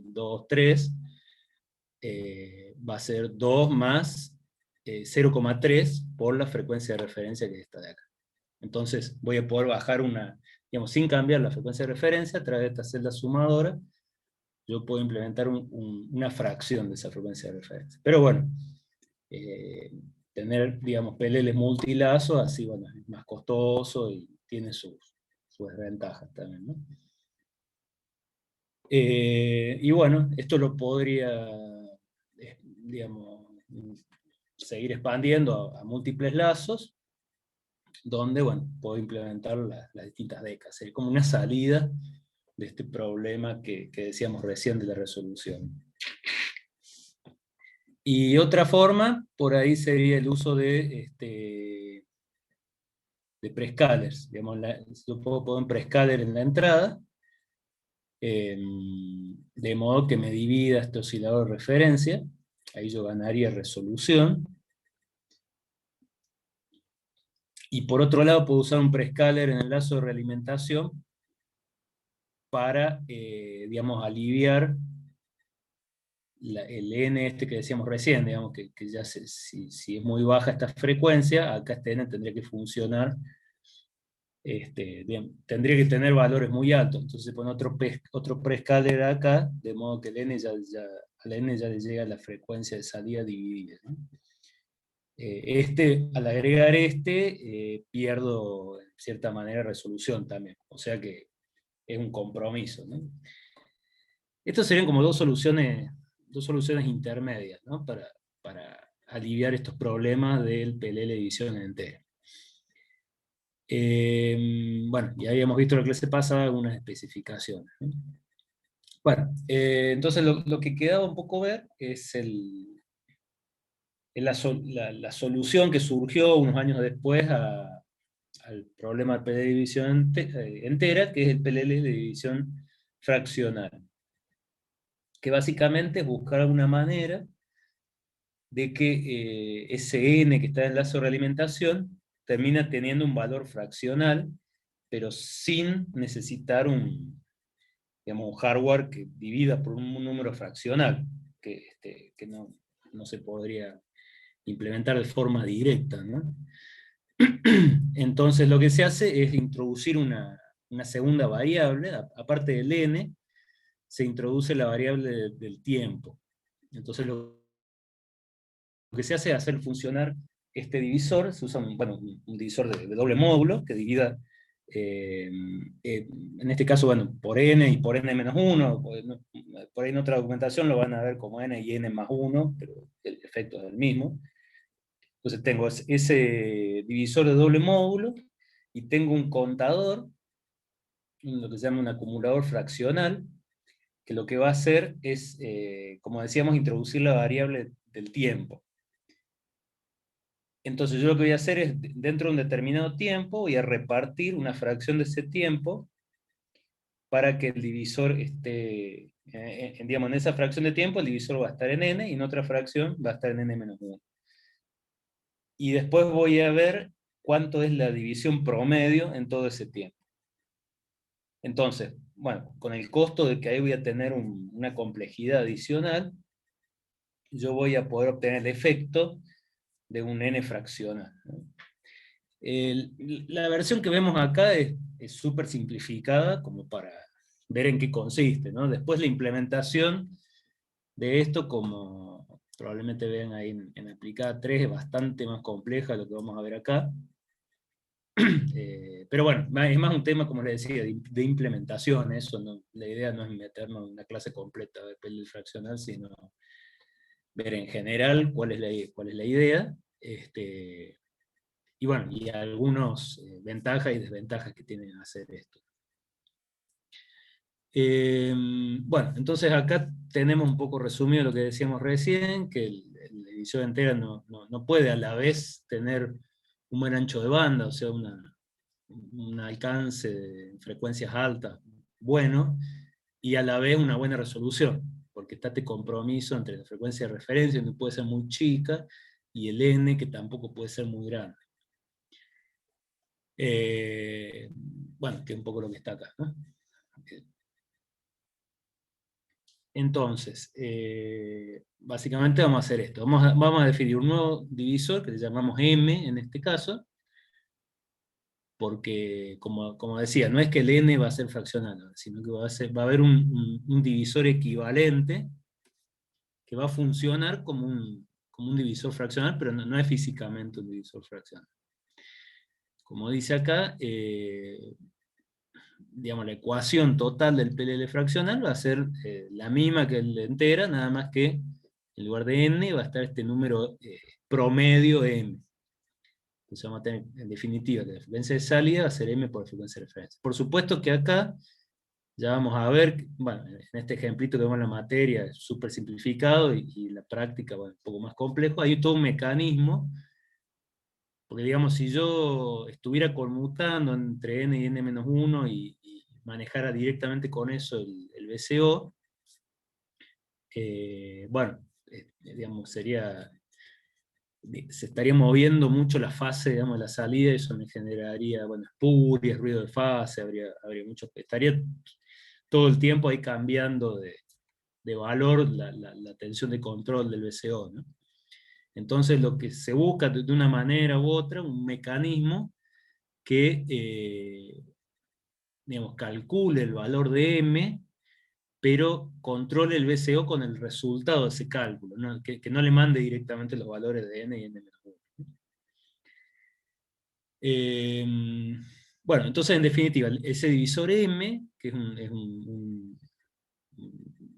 2, 3, va a ser 2 más 0,3 por la frecuencia de referencia que es esta de acá. Entonces voy a poder bajar digamos, sin cambiar la frecuencia de referencia, a través de esta celda sumadora, yo puedo implementar una fracción de esa frecuencia de referencia. Pero bueno, tener, digamos, PLL multilazo, así, bueno, es más costoso y tiene sus desventajas también, ¿no? Y bueno, esto lo podría, digamos, seguir expandiendo a múltiples lazos, donde, bueno, puedo implementar las distintas decas. Sería como una salida de este problema que decíamos recién de la resolución. Y otra forma, por ahí sería el uso de prescalers. Digamos, yo puedo poner un prescaler en la entrada, de modo que me divida este oscilador de referencia. Ahí yo ganaría resolución. Y por otro lado puedo usar un prescaler en el lazo de realimentación para, digamos, aliviar el n este que decíamos recién, digamos, que ya si es muy baja esta frecuencia, acá este n tendría que funcionar, tendría que tener valores muy altos, entonces se pone otro prescaler acá, de modo que el n al n ya le llega la frecuencia de salida dividida, ¿no? Al agregar pierdo en cierta manera resolución también, o sea que es un compromiso, ¿no? Estas serían como dos soluciones intermedias, ¿no? Para aliviar estos problemas del PLL división entera. Bueno, ya habíamos visto en la clase pasada algunas especificaciones, ¿no? Bueno, entonces lo que quedaba un poco ver es la solución que surgió unos años después al problema del PLL de división entera, que es el PLL de división fraccional, que básicamente es buscar alguna manera de que ese n que está en el lazo de realimentación termina teniendo un valor fraccional, pero sin necesitar digamos, un hardware que divida por un número fraccional, que no se podría implementar de forma directa, ¿no? Entonces lo que se hace es introducir una segunda variable, aparte del n, se introduce la variable del tiempo. Entonces lo que se hace es hacer funcionar este divisor, se usa un divisor de doble módulo, que divida, en este caso, bueno, por n y por n menos 1, por ahí en otra documentación lo van a ver como n y n más 1, pero el efecto es el mismo. Entonces tengo ese divisor de doble módulo, y tengo un contador, lo que se llama un acumulador fraccional, que lo que va a hacer es, como decíamos, introducir la variable del tiempo. Entonces yo lo que voy a hacer es, dentro de un determinado tiempo, voy a repartir una fracción de ese tiempo para que el divisor esté, digamos, en esa fracción de tiempo el divisor va a estar en n, y en otra fracción va a estar en n menos 1. Y después voy a ver cuánto es la división promedio en todo ese tiempo. Entonces, bueno, con el costo de que ahí voy a tener una complejidad adicional, yo voy a poder obtener el efecto de un n fraccional, ¿no? La versión que vemos acá es súper simplificada, como para ver en qué consiste, ¿no? Después la implementación de esto, como probablemente vean ahí en aplicada 3, es bastante más compleja de lo que vamos a ver acá. Pero bueno, es más un tema, como les decía, de implementación. Eso no, la idea no es meternos en una clase completa de PLL fraccional, sino ver en general cuál es la idea, y bueno, y algunas ventajas y desventajas que tienen hacer esto. Bueno, entonces acá tenemos un poco resumido lo que decíamos recién, que la división entera no puede a la vez tener un buen ancho de banda, o sea, un alcance de frecuencias altas bueno, y a la vez una buena resolución, porque está este compromiso entre la frecuencia de referencia, que puede ser muy chica, y el n, que tampoco puede ser muy grande. Bueno, que es un poco lo que está acá, ¿no? Entonces, básicamente vamos a hacer esto. Vamos a definir un nuevo divisor que le llamamos m en este caso, porque, como decía, no es que el n va a ser fraccional, sino que va a haber un divisor equivalente que va a funcionar como un divisor fraccional, pero no es físicamente un divisor fraccional. Como dice acá, digamos, la ecuación total del PLL fraccional va a ser la misma que el entera, nada más que en lugar de n va a estar este número promedio m. Entonces vamos a tener, en definitiva, que la frecuencia de salida va a ser m por la frecuencia de referencia. Por supuesto que acá ya vamos a ver, bueno, en este ejemplito que vemos en la materia, es súper simplificado, y la práctica, bueno, un poco más complejo, hay todo un mecanismo, porque digamos, si yo estuviera conmutando entre n y n-1 y manejara directamente con eso el VCO, bueno, digamos, se estaría moviendo mucho la fase, digamos, de la salida, y eso me generaría, bueno, espurias, ruido de fase, habría mucho, estaría todo el tiempo ahí cambiando de valor la tensión de control del VCO, ¿no? Entonces lo que se busca de una manera u otra, un mecanismo que, digamos, calcule el valor de M, pero controle el VCO con el resultado de ese cálculo, ¿no? Que no le mande directamente los valores de N y N-1. Bueno, entonces en definitiva, ese divisor M, que es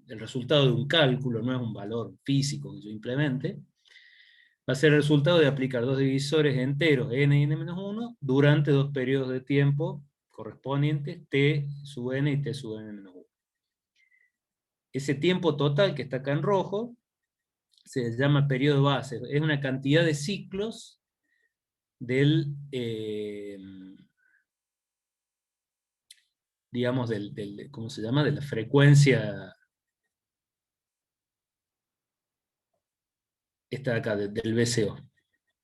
el resultado de un cálculo, no es un valor físico que yo implemente, va a ser el resultado de aplicar dos divisores enteros, n y n-1, durante dos periodos de tiempo correspondientes, t sub n y t sub n-1. Ese tiempo total que está acá en rojo se llama periodo base. Es una cantidad de ciclos del, digamos, ¿cómo se llama? De la frecuencia, esta de acá, del VCO,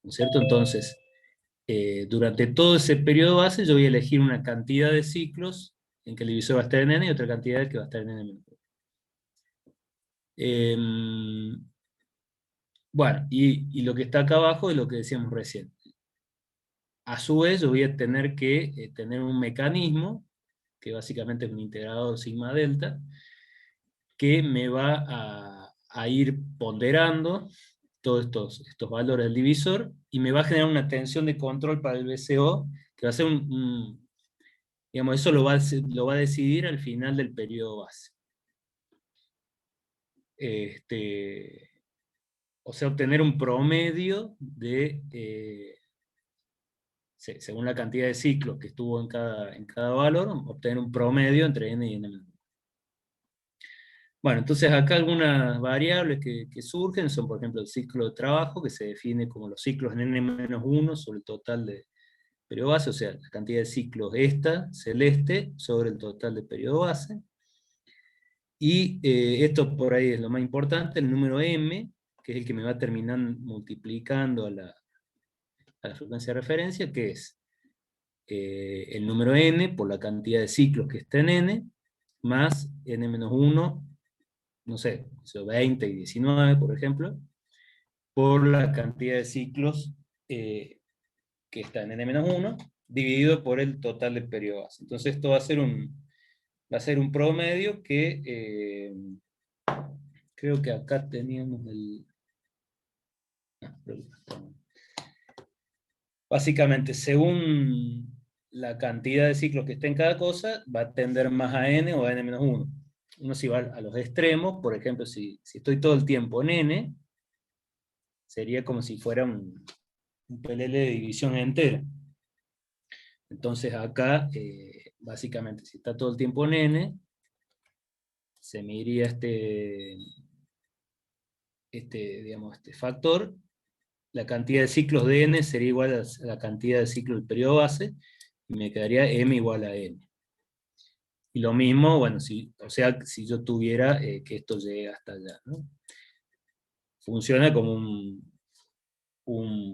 ¿no es cierto? Entonces, durante todo ese periodo base yo voy a elegir una cantidad de ciclos en que el divisor va a estar en n y otra cantidad que va a estar en n-1. Bueno, y lo que está acá abajo es lo que decíamos recién. A su vez yo voy a tener que tener un mecanismo, que básicamente es un integrador sigma delta, que me va a ir ponderando todos estos valores del divisor, y me va a generar una tensión de control para el VCO, que va a ser digamos, eso lo va a decidir al final del periodo base. O sea, obtener un promedio de, según la cantidad de ciclos que estuvo en cada valor, obtener un promedio entre n y n-1. Bueno, entonces acá algunas variables que surgen son, por ejemplo, el ciclo de trabajo, que se define como los ciclos en n-1 sobre el total de periodo base, o sea, la cantidad de ciclos esta, celeste, sobre el total de periodo base. Y esto por ahí es lo más importante, el número m, que es el que me va a terminar multiplicando a la frecuencia de referencia, que es el número n por la cantidad de ciclos que está en n, más n-1, no sé, 20 y 19, por ejemplo, por la cantidad de ciclos que está en n-1, dividido por el total del periodo base. Entonces esto va a ser un promedio que creo que acá teníamos el... Básicamente, según la cantidad de ciclos que esté en cada cosa, va a tender más a n o a n-1. Uno si va a los extremos, por ejemplo, si estoy todo el tiempo en n, sería como si fuera un PLL de división entera. Entonces acá, básicamente, si está todo el tiempo en n, se me iría digamos, este factor. La cantidad de ciclos de n sería igual a la cantidad de ciclos del periodo base, y me quedaría m igual a n. Y lo mismo, bueno, o sea, si yo tuviera que esto llegue hasta allá, ¿no? Funciona como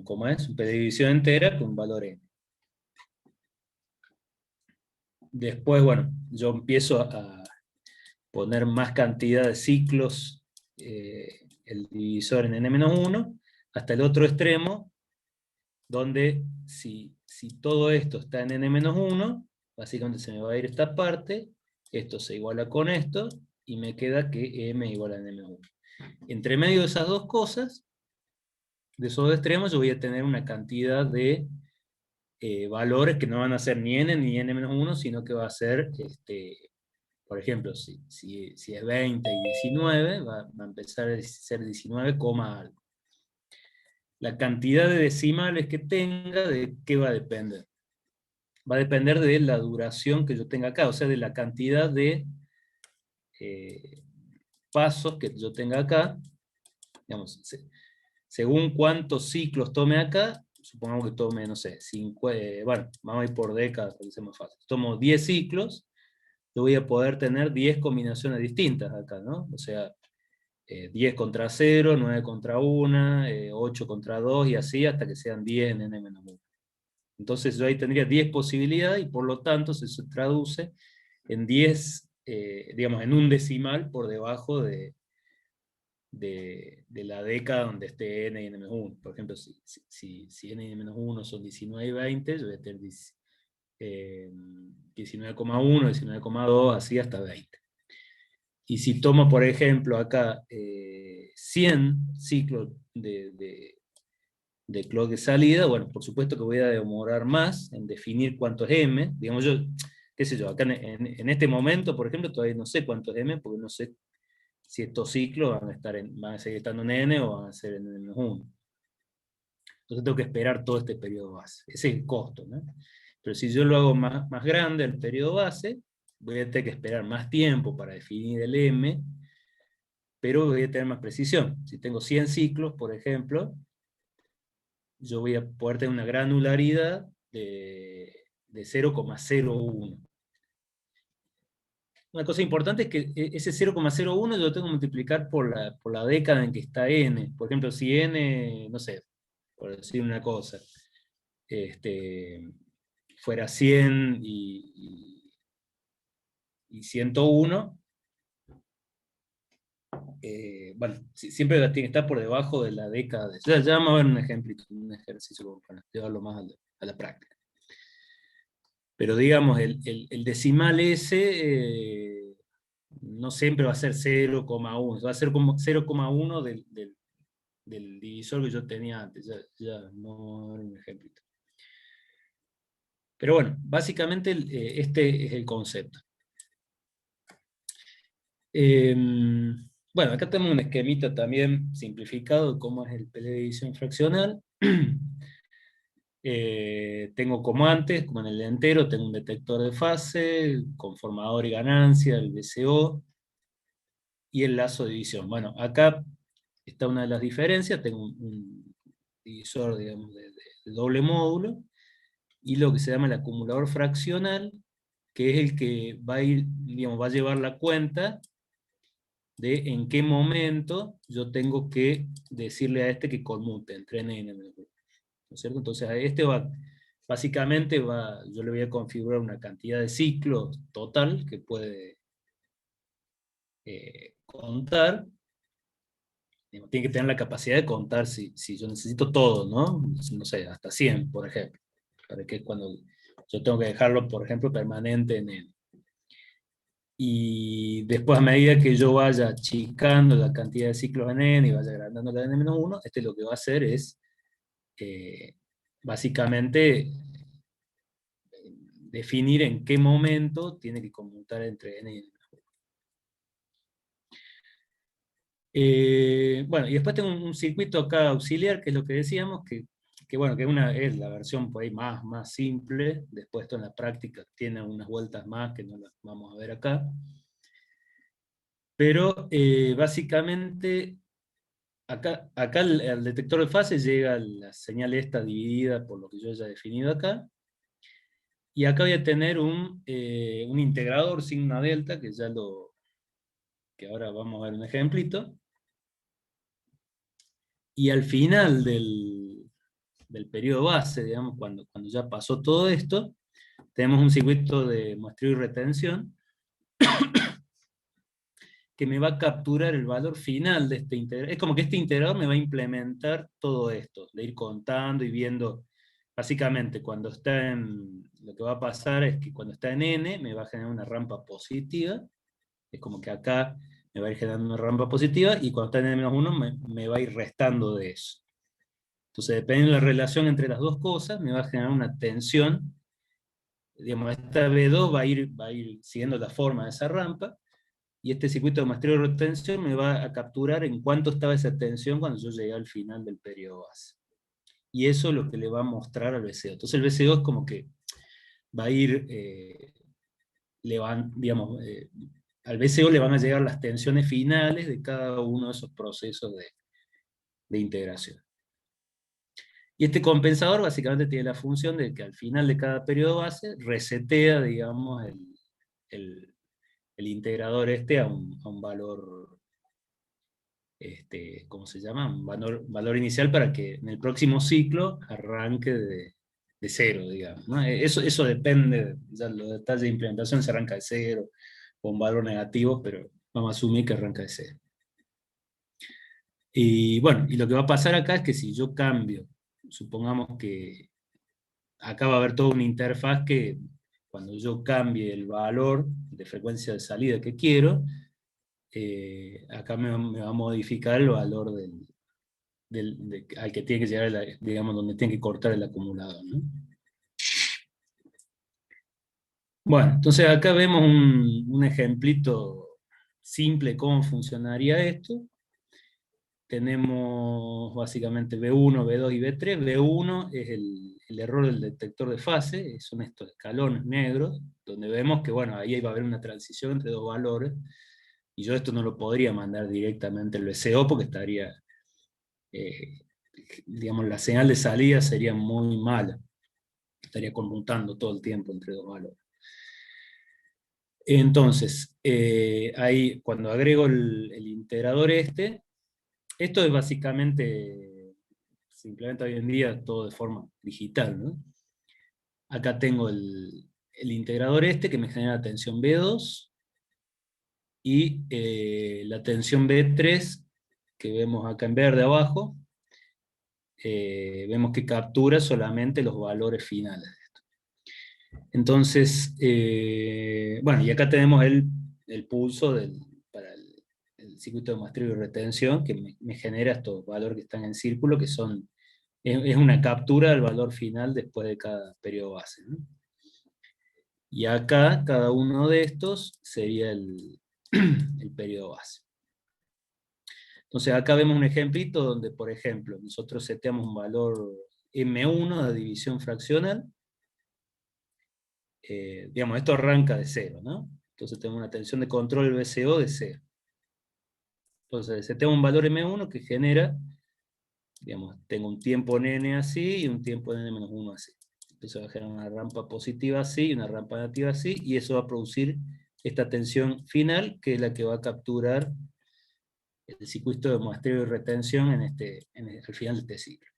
¿cómo es? Un P de división entera con valor n. Después, bueno, yo empiezo poner más cantidad de ciclos el divisor en n-1, hasta el otro extremo, donde si todo esto está en n-1, básicamente se me va a ir esta parte, esto se iguala con esto, y me queda que m igual a n-1. Entre medio de esas dos cosas, de esos dos extremos, yo voy a tener una cantidad de valores que no van a ser ni n ni n-1, sino que va a ser, por ejemplo, si es 20 y 19, va a empezar a ser 19, algo. La cantidad de decimales que tenga, ¿de qué va a depender? Va a depender de la duración que yo tenga acá, o sea, de la cantidad de pasos que yo tenga acá. Digamos, según cuántos ciclos tome acá, supongamos que tome, no sé, bueno, vamos a ir por décadas, para que sea más fácil. Tomo 10 ciclos, yo voy a poder tener 10 combinaciones distintas acá, ¿no? O sea, 10 contra 0, 9 contra 1, 8 contra 2, y así hasta que sean 10 en n-1. Entonces yo ahí tendría 10 posibilidades, y por lo tanto se traduce en 10, digamos, en un decimal por debajo de la década donde esté n y n-1. Por ejemplo, si n y n-1 son 19 y 20, yo voy a tener 19,1, 19,2, así hasta 20. Y si tomo, por ejemplo, acá 100 ciclos de clock de salida, bueno, por supuesto que voy a demorar más en definir cuánto es m. Digamos, yo, qué sé yo, acá en este momento, por ejemplo, todavía no sé cuánto es m, porque no sé si estos ciclos van a seguir estando en n o van a ser en n-1. Entonces tengo que esperar todo este periodo base. Ese es el costo, ¿no? Pero si yo lo hago más grande el periodo base, voy a tener que esperar más tiempo para definir el m, pero voy a tener más precisión. Si tengo 100 ciclos, por ejemplo, yo voy a poder tener una granularidad de 0,01. Una cosa importante es que ese 0,01 yo lo tengo que multiplicar por la década en que está n. Por ejemplo, si n, no sé, por decir una cosa, fuera 100 y 101, bueno, siempre tiene que estar por debajo de la década. Ya vamos a ver un ejemplito, un ejercicio para llevarlo más a la práctica. Pero digamos, el decimal ese no siempre va a ser 0,1, va a ser como 0,1 del divisor que yo tenía antes. Ya no era un ejemplito. Pero bueno, básicamente este es el concepto. Bueno, acá tenemos un esquemita también simplificado de cómo es el PL de división fraccional. Tengo como antes, como en el entero, tengo un detector de fase, conformador y ganancia, el VCO, y el lazo de división. Bueno, acá está una de las diferencias, tengo un divisor, digamos, de doble módulo, y lo que se llama el acumulador fraccional, que es el que va a ir, digamos, va a llevar la cuenta de en qué momento yo tengo que decirle a este que conmute entre n y n-1, ¿no es cierto? Entonces a este básicamente yo le voy a configurar una cantidad de ciclos total que puede contar. Tiene que tener la capacidad de contar si yo necesito todo, ¿no? No sé, hasta 100, por ejemplo. Para que cuando yo tengo que dejarlo, por ejemplo, permanente en n. Y después, a medida que yo vaya achicando la cantidad de ciclos en n y vaya agrandando la n-1, lo que va a hacer es básicamente definir en qué momento tiene que conmutar entre n y n-1. Bueno, y después tengo un circuito acá auxiliar, que es lo que decíamos, que bueno, que es la versión por ahí más simple. Después esto en la práctica tiene unas vueltas más que no las vamos a ver acá. Pero básicamente acá al detector de fase llega la señal esta dividida por lo que yo haya definido acá. Y acá voy a tener un integrador sigma delta, que ahora vamos a ver un ejemplito. Y al final del periodo base, digamos, cuando ya pasó todo esto, tenemos un circuito de muestreo y retención, que me va a capturar el valor final de este integrador. Es como que este integrador me va a implementar todo esto, de ir contando y viendo. Básicamente, cuando está en, lo que va a pasar es que cuando está en n, me va a generar una rampa positiva. Es como que acá me va a ir generando una rampa positiva, y cuando está en n-1 me va a ir restando de eso. Entonces, dependiendo de la relación entre las dos cosas, me va a generar una tensión. Digamos, esta V2 va a ir siguiendo la forma de esa rampa, y este circuito de muestreo de retención me va a capturar en cuánto estaba esa tensión cuando yo llegué al final del periodo base. Y eso es lo que le va a mostrar al VCO. Entonces el VCO es como que va a ir, digamos, al VCO le van a llegar las tensiones finales de cada uno de esos procesos de integración. Y este compensador básicamente tiene la función de que al final de cada periodo base resetea, digamos, el integrador este a un valor, ¿cómo se llama? Un valor inicial, para que en el próximo ciclo arranque de cero, digamos, ¿no? Eso depende, ya los detalles de implementación, se arranca de cero, con valor negativo, pero vamos a asumir que arranca de cero. Y bueno, y lo que va a pasar acá es que si yo cambio, supongamos que acá va a haber toda una interfaz que cuando yo cambie el valor de frecuencia de salida que quiero, acá me va a modificar el valor al que tiene que llegar, digamos, donde tiene que cortar el acumulador, ¿no? Bueno, entonces acá vemos un ejemplito simple de cómo funcionaría esto. Tenemos básicamente B1, B2 y B3. B1 es el error del detector de fase, son estos escalones negros, donde vemos que, bueno, ahí va a haber una transición entre dos valores, y yo esto no lo podría mandar directamente al VCO porque estaría, digamos, la señal de salida sería muy mala, estaría conmutando todo el tiempo entre dos valores. Entonces, ahí cuando agrego el integrador esto es básicamente, se implementa hoy en día todo de forma digital, ¿no? Acá tengo el integrador que me genera tensión B2, y la tensión B3, que vemos acá en verde abajo, vemos que captura solamente los valores finales. Entonces, bueno, y acá tenemos el pulso para el circuito de muestreo y retención, que me genera estos valores que están en círculo, que es una captura del valor final después de cada periodo base, ¿no? Y acá, cada uno de estos sería el periodo base. Entonces acá vemos un ejemplito donde, por ejemplo, nosotros seteamos un valor M1 de división fraccional. Digamos, esto arranca de cero, ¿no? Entonces tengo una tensión de control VCO de cero. Entonces seteamos un valor M1 que genera, digamos, tengo un tiempo en n así y un tiempo en n-1 así. Entonces va a generar una rampa positiva así y una rampa negativa así, y eso va a producir esta tensión final, que es la que va a capturar el circuito de muestreo y retención al final de este ciclo.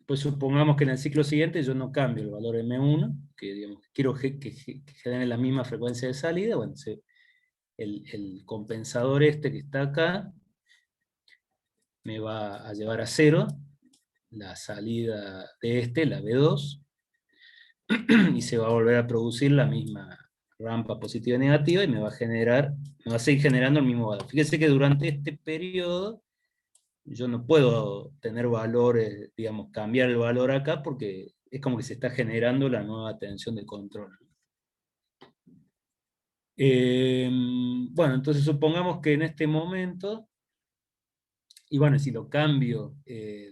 Pues supongamos que en el ciclo siguiente yo no cambio el valor M1, que digamos, quiero que genere la misma frecuencia de salida. Bueno, el compensador que está acá me va a llevar a cero la salida de la B2, y se va a volver a producir la misma rampa positiva y negativa, y me va a seguir generando el mismo valor. Fíjense que durante este periodo yo no puedo tener valores, digamos, cambiar el valor acá, porque es como que se está generando la nueva tensión de control. Bueno, entonces supongamos que en este momento, y bueno, si lo cambio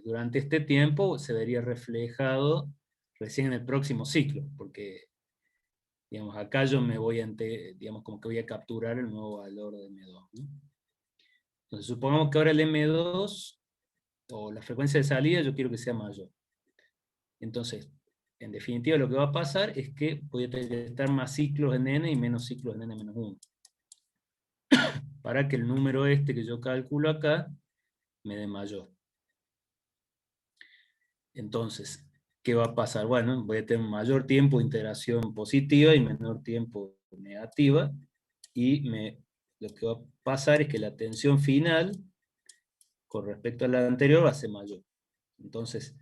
durante este tiempo, se vería reflejado recién en el próximo ciclo, porque, digamos, acá yo me voy digamos, como que voy a capturar el nuevo valor de M2, ¿no? Entonces supongamos que ahora el M2, o la frecuencia de salida, yo quiero que sea mayor. Entonces, en definitiva, lo que va a pasar es que voy a tener que estar más ciclos en n y menos ciclos en n-1. Para que el número que yo calculo acá me dé mayor. Entonces, ¿qué va a pasar? Bueno, voy a tener mayor tiempo de integración positiva y menor tiempo negativa, y lo que va a pasar es que la tensión final, con respecto a la anterior, va a ser mayor. Entonces,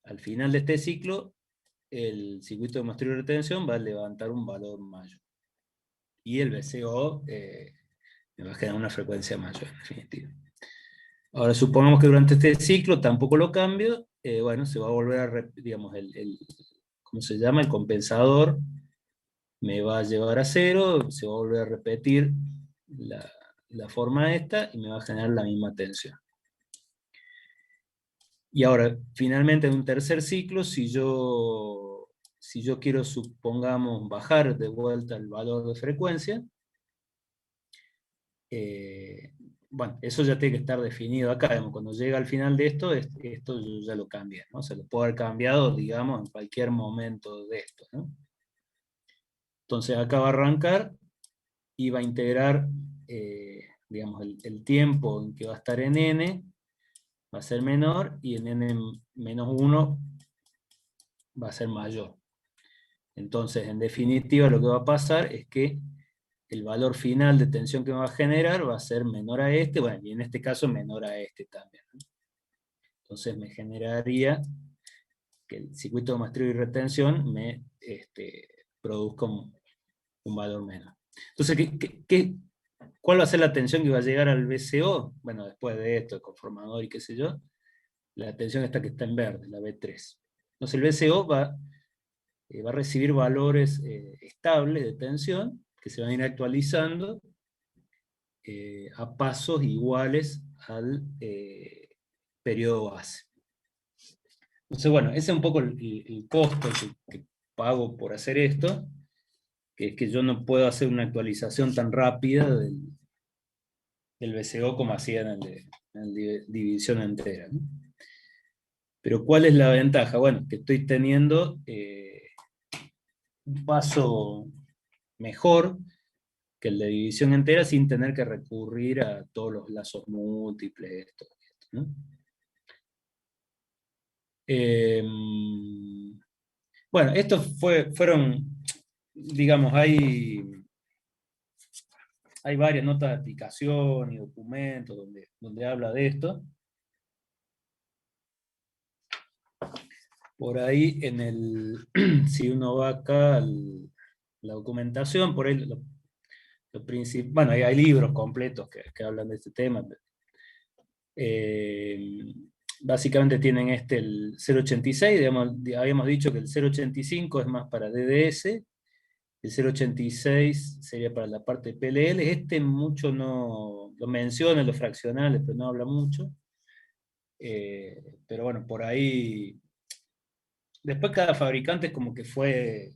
al final de este ciclo, el circuito de muestreo y retención va a levantar un valor mayor. Y el VCO me va a generar una frecuencia mayor, en definitiva. Ahora, supongamos que durante este ciclo tampoco lo cambio, bueno, se va a volver a, digamos, ¿cómo se llama? El compensador me va a llevar a cero, se va a volver a repetir la forma esta, y me va a generar la misma tensión. Y ahora, finalmente, en un tercer ciclo, si yo quiero, supongamos, bajar de vuelta el valor de frecuencia, bueno, eso ya tiene que estar definido acá. Digamos, cuando llega al final de esto, esto yo ya lo cambié, ¿no? Se lo puedo haber cambiado, digamos, en cualquier momento de esto, ¿no? Entonces acá va a arrancar y va a integrar, digamos, el tiempo en que va a estar en n, va a ser menor, y en n-1 va a ser mayor. Entonces, en definitiva, lo que va a pasar es que el valor final de tensión que va a generar va a ser menor a este, bueno, y en este caso menor a este también, ¿no? Entonces me generaría que el circuito de muestreo y retención me produzca un valor menor. Entonces, ¿cuál va a ser la tensión que va a llegar al VCO? Bueno, después de esto, el conformador y qué sé yo, la tensión esta que está en verde, la V3. Entonces el VCO va a recibir valores estables de tensión, que se van a ir actualizando a pasos iguales al periodo base. Entonces, bueno, ese es un poco el costo que pago por hacer esto, que es que yo no puedo hacer una actualización tan rápida del VCO como hacía en el de división entera, ¿no? Pero ¿cuál es la ventaja? Bueno, que estoy teniendo un paso mejor que el de división entera sin tener que recurrir a todos los lazos múltiples, esto, ¿no? Bueno, estos fueron, digamos, hay varias notas de aplicación y documentos donde habla de esto. Por ahí, si uno va acá a la documentación, por ahí bueno, hay libros completos que hablan de este tema. Básicamente tienen el 086, habíamos dicho que el 085 es más para DDS, el 086 sería para la parte de PLL, mucho no lo menciona, los fraccionales, pero no habla mucho. Pero bueno, por ahí, después cada fabricante es como que fue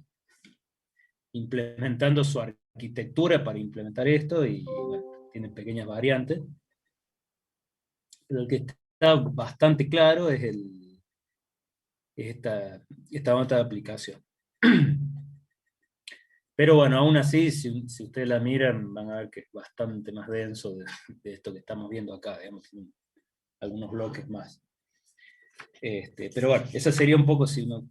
implementando su arquitectura para implementar esto, y bueno, tiene pequeñas variantes. Pero el que está bastante claro es esta nota de aplicación. Pero bueno, aún así, si ustedes la miran, van a ver que es bastante más denso de esto que estamos viendo acá, digamos, algunos bloques más. Pero bueno, esa sería un poco, si uno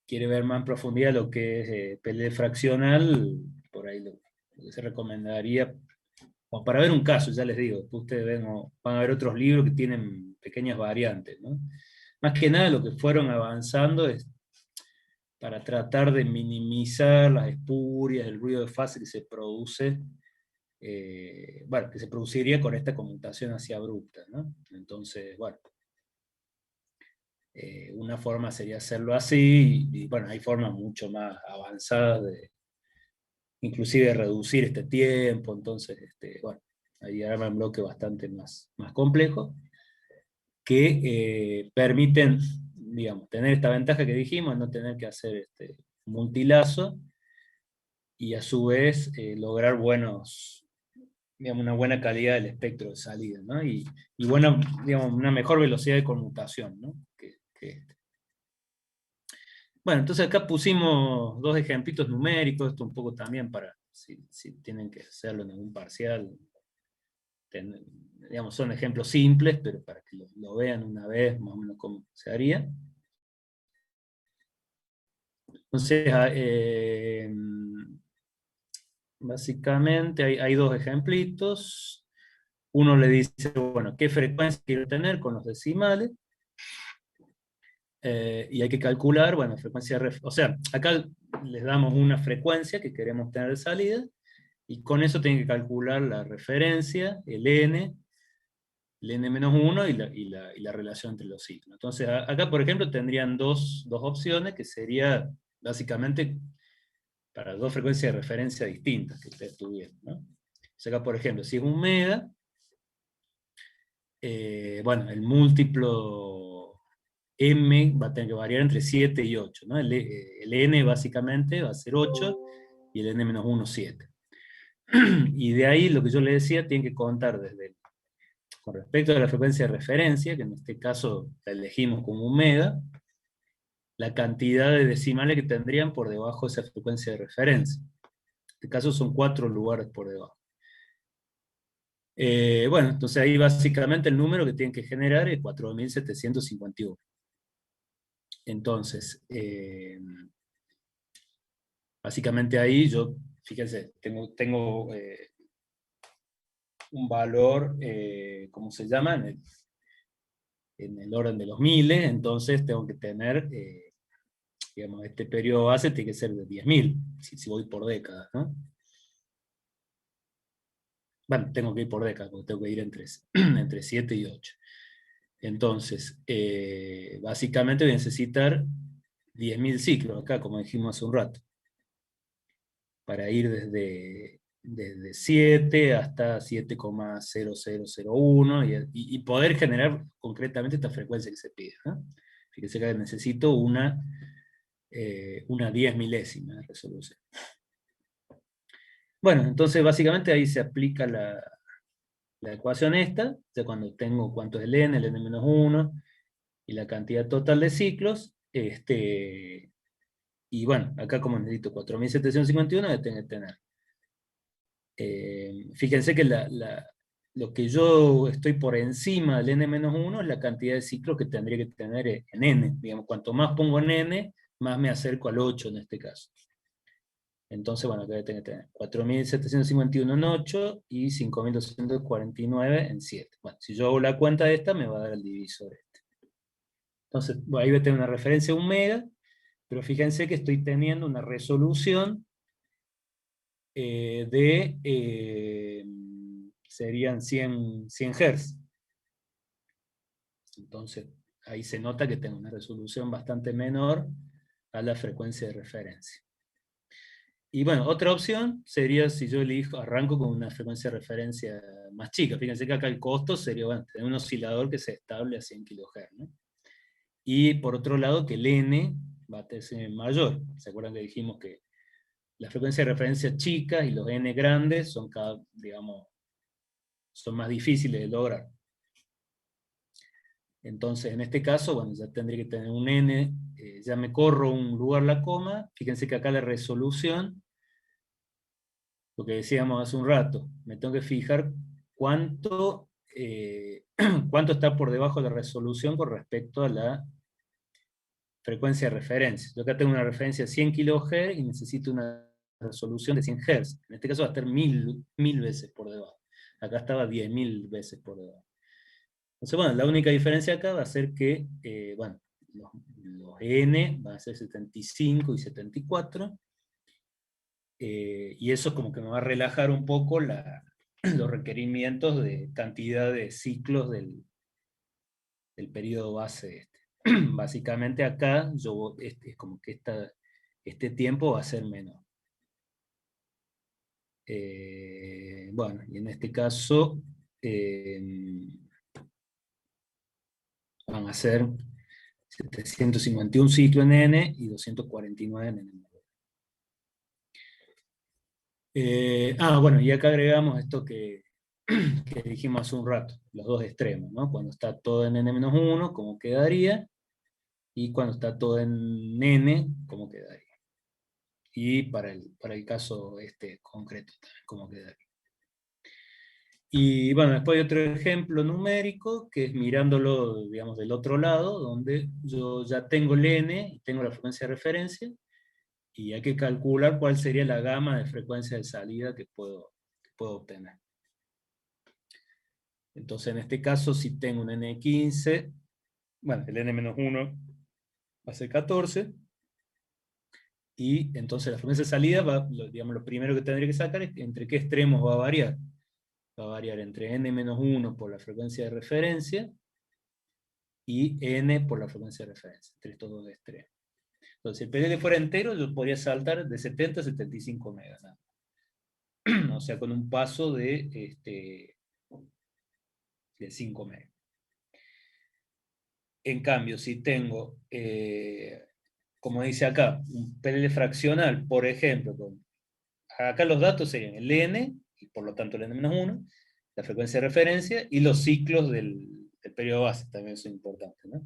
quiere ver más en profundidad lo que es PLL fraccional, por ahí lo que se recomendaría, como para ver un caso, ya les digo, ustedes van a ver otros libros que tienen pequeñas variantes, ¿no? Más que nada lo que fueron avanzando es para tratar de minimizar las espurias, el ruido de fase que se produce, bueno, que se produciría con esta conmutación así abrupta, ¿no? Entonces, bueno, una forma sería hacerlo así, y bueno, hay formas mucho más avanzadas inclusive de reducir este tiempo. Entonces, bueno, ahí arma un bloque bastante más complejo, que permiten, digamos, tener esta ventaja que dijimos, no tener que hacer multilazo, y a su vez lograr digamos, una buena calidad del espectro de salida, ¿no? Y buena, digamos, una mejor velocidad de conmutación, ¿no? Bueno, entonces acá pusimos dos ejemplitos numéricos, esto un poco también para, si tienen que hacerlo en algún parcial, digamos, son ejemplos simples, pero para que lo vean una vez, más o menos cómo se haría. Entonces, Básicamente hay dos ejemplitos. Uno le dice, bueno, ¿qué frecuencia quiero tener con los decimales? Y hay que calcular, bueno, o sea, acá les damos una frecuencia que queremos tener de salida, y con eso tienen que calcular la referencia, el n-1 y la relación entre los ciclos. Entonces, acá, por ejemplo, tendrían dos opciones, que sería básicamente para dos frecuencias de referencia distintas que ustedes tuvieron, ¿no? O sea, acá, por ejemplo, si es un mega, bueno, el múltiplo m va a tener que variar entre 7 y 8, ¿no? El n básicamente va a ser 8 y el n-1 7. Y de ahí lo que yo le decía, tienen que contar con respecto a la frecuencia de referencia, que en este caso la elegimos como un mega, la cantidad de decimales que tendrían por debajo de esa frecuencia de referencia. En este caso son 4 lugares por debajo. Bueno, entonces ahí básicamente el número que tienen que generar es 4751. Entonces, básicamente ahí yo, fíjense, tengo un valor, ¿cómo se llama? En el orden de los miles, entonces tengo que tener, digamos, este periodo base tiene que ser de 10.000, si voy por décadas, ¿no? Bueno, tengo que ir por décadas, porque tengo que ir entre 7 y 8. Entonces, básicamente voy a necesitar 10.000 ciclos acá, como dijimos hace un rato, para ir desde 7 hasta 7,0001 y poder generar concretamente esta frecuencia que se pide, ¿no? Fíjense que necesito una 10 milésima de resolución. Bueno, entonces básicamente ahí se aplica la ecuación esta, ya cuando tengo cuánto es el n-1, y la cantidad total de ciclos, y bueno, acá como necesito 4751, tengo que tener. Fíjense que lo que yo estoy por encima del n-1 es la cantidad de ciclos que tendría que tener en n. Digamos, cuanto más pongo en n, más me acerco al 8 en este caso. Entonces, bueno, acá tengo que tener 4751 en 8 y 5249 en 7. Bueno, si yo hago la cuenta de esta, me va a dar el divisor este. Entonces, bueno, ahí voy a tener una referencia de 1 mega, pero fíjense que estoy teniendo una resolución serían 100 Hz. Entonces, ahí se nota que tengo una resolución bastante menor a la frecuencia de referencia. Y bueno, otra opción sería si yo arranco con una frecuencia de referencia más chica. Fíjense que acá el costo sería, bueno, tener un oscilador que se estable a 100 kHz, ¿no? Y por otro lado, que el N va a ser mayor. ¿Se acuerdan que dijimos que la frecuencia de referencia chica y los N grandes son digamos, son más difíciles de lograr? Entonces, en este caso, bueno, ya tendría que tener un N, ya me corro un lugar la coma. Fíjense que acá la resolución, lo que decíamos hace un rato, me tengo que fijar cuánto, cuánto está por debajo de la resolución con respecto a la frecuencia de referencia. Yo acá tengo una referencia de 100 kHz y necesito una resolución de 100 Hz. En este caso va a estar 1000 veces por debajo. Acá estaba 10.000 veces por debajo. Entonces, bueno, la única diferencia acá va a ser que, bueno, los N van a ser 75 y 74, y eso como que me va a relajar un poco los requerimientos de cantidad de ciclos del periodo base este. Básicamente acá, es como que este tiempo va a ser menor. Bueno, y en este caso, van a ser 751 ciclos en N y 249 en N. Bueno, y acá agregamos esto que dijimos hace un rato, los dos extremos, ¿no? Cuando está todo en N-1, ¿cómo quedaría? Y cuando está todo en N, ¿cómo quedaría? Y para el caso concreto también, ¿cómo quedaría? Y bueno, después hay otro ejemplo numérico, que es mirándolo, digamos, del otro lado, donde yo ya tengo el N y tengo la frecuencia de referencia, y hay que calcular cuál sería la gama de frecuencia de salida que puedo obtener. Entonces, en este caso, si tengo un N15, bueno, el N-1 va a ser 14, y entonces la frecuencia de salida, digamos, lo primero que tendría que sacar es entre qué extremos va a variar. Va a variar entre N-1 por la frecuencia de referencia, y N por la frecuencia de referencia, entre estos dos extremos. Entonces, si el PLL fuera entero, yo podría saltar de 70 a 75 megas, ¿no? O sea, con un paso de 5 megas. En cambio, si tengo, como dice acá, un PLL fraccional, por ejemplo, acá los datos serían el N, y por lo tanto el N-1, la frecuencia de referencia, y los ciclos del periodo base, también son importantes, ¿no?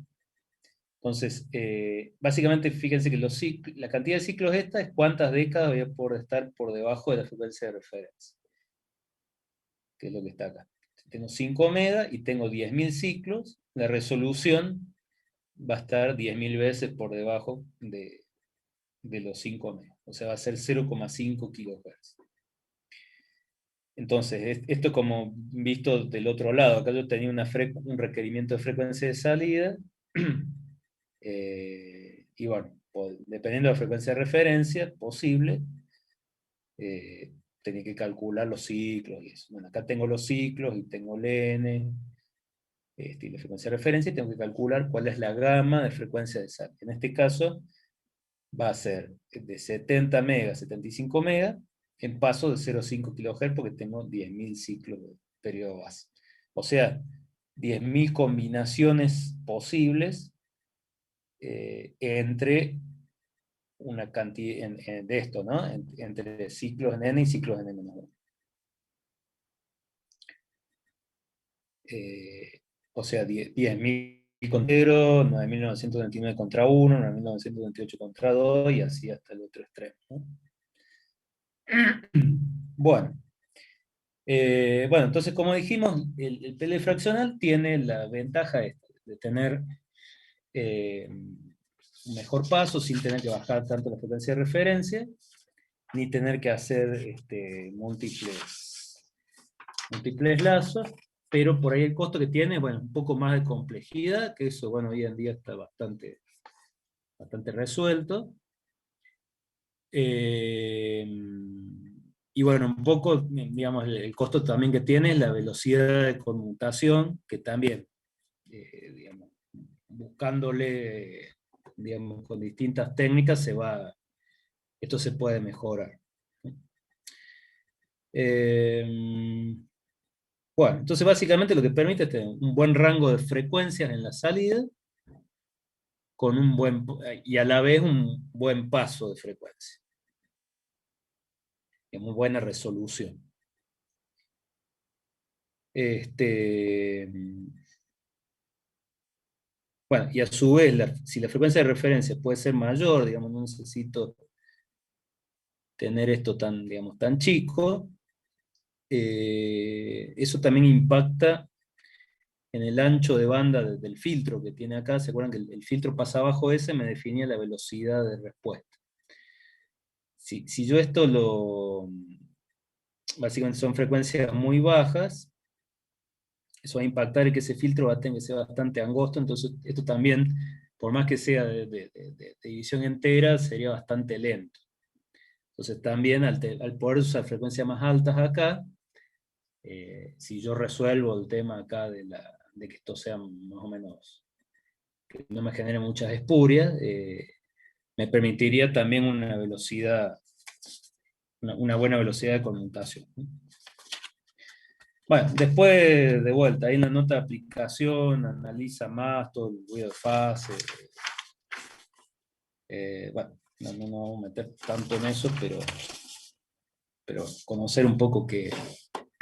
Entonces, básicamente, fíjense que la cantidad de ciclos esta es cuántas décadas voy a poder estar por debajo de la frecuencia de referencia, que es lo que está acá. Si tengo 5 megas y tengo 10.000 ciclos, la resolución va a estar 10.000 veces por debajo de los 5 megas. O sea, va a ser 0,5 kHz. Entonces, esto como visto del otro lado. Acá yo tenía un requerimiento de frecuencia de salida, y bueno, dependiendo de la frecuencia de referencia posible, tenía que calcular los ciclos y eso. Bueno, acá tengo los ciclos y tengo el N, y la frecuencia de referencia, y tengo que calcular cuál es la gama de frecuencia de salida. En este caso, va a ser de 70 megas, 75 megas, en paso de 0,5 kHz, porque tengo 10.000 ciclos de periodo base. O sea, 10.000 combinaciones posibles entre una cantidad de esto, ¿no? Entre ciclos en N y ciclos en N-1. O sea, 10.000 contra 0, 9.929 contra 1, 9.928 contra 2, y así hasta el otro extremo, ¿no? Bueno, entonces como dijimos, el PLL fraccional tiene la ventaja de tener un mejor paso sin tener que bajar tanto la frecuencia de referencia, ni tener que hacer múltiples lazos, pero por ahí el costo que tiene, bueno, un poco más de complejidad, que eso, bueno, hoy en día está bastante resuelto. Y bueno, un poco, digamos, el costo también que tiene es la velocidad de conmutación, que también, digamos, buscándole, digamos, con distintas técnicas esto se puede mejorar. Bueno, entonces básicamente lo que permite es tener un buen rango de frecuencias en la salida, y a la vez un buen paso de frecuencia, y muy buena resolución. Bueno, y a su vez, si la frecuencia de referencia puede ser mayor, digamos, no necesito tener esto tan, digamos, tan chico, eso también impacta en el ancho de banda del filtro que tiene acá. ¿Se acuerdan que el filtro pasa abajo ese? Me definía la velocidad de respuesta. Si yo básicamente son frecuencias muy bajas, eso va a impactar en que ese filtro va a tener que ser bastante angosto. Entonces esto también, por más que sea de división entera, sería bastante lento. Entonces también al poder usar frecuencias más altas acá, si yo resuelvo el tema acá de que esto sea más o menos, que no me genere muchas espurias, me permitiría también una velocidad, una buena velocidad de conmutación, ¿no? Bueno, después de vuelta, ahí en la nota de aplicación analiza más todo el ruido de fase. Bueno, no vamos a meter tanto en eso, pero conocer un poco qué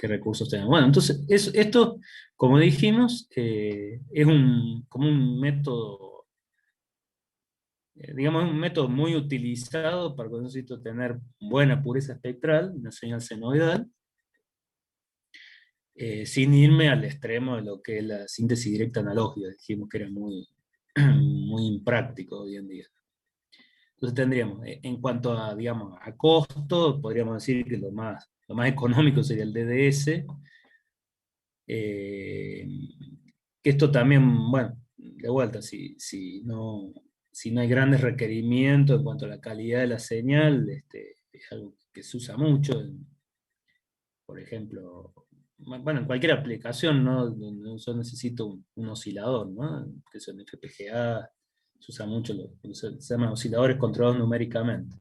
recursos tenemos. Bueno, entonces, esto, como dijimos, es como un método, digamos, un método muy utilizado para cuando necesito tener buena pureza espectral, una señal senoidal, sin irme al extremo de lo que es la síntesis directa analógica. Dijimos que era muy, muy impráctico hoy en día. Entonces tendríamos, en cuanto a, digamos, a costo, podríamos decir que lo más económico sería el DDS, eh, que esto también, bueno, de vuelta, si no hay grandes requerimientos en cuanto a la calidad de la señal, es algo que se usa mucho, por ejemplo, bueno, en cualquier aplicación, ¿no? Donde yo necesito un oscilador, ¿no? Que son FPGA, se usa mucho, se llaman osciladores controlados numéricamente.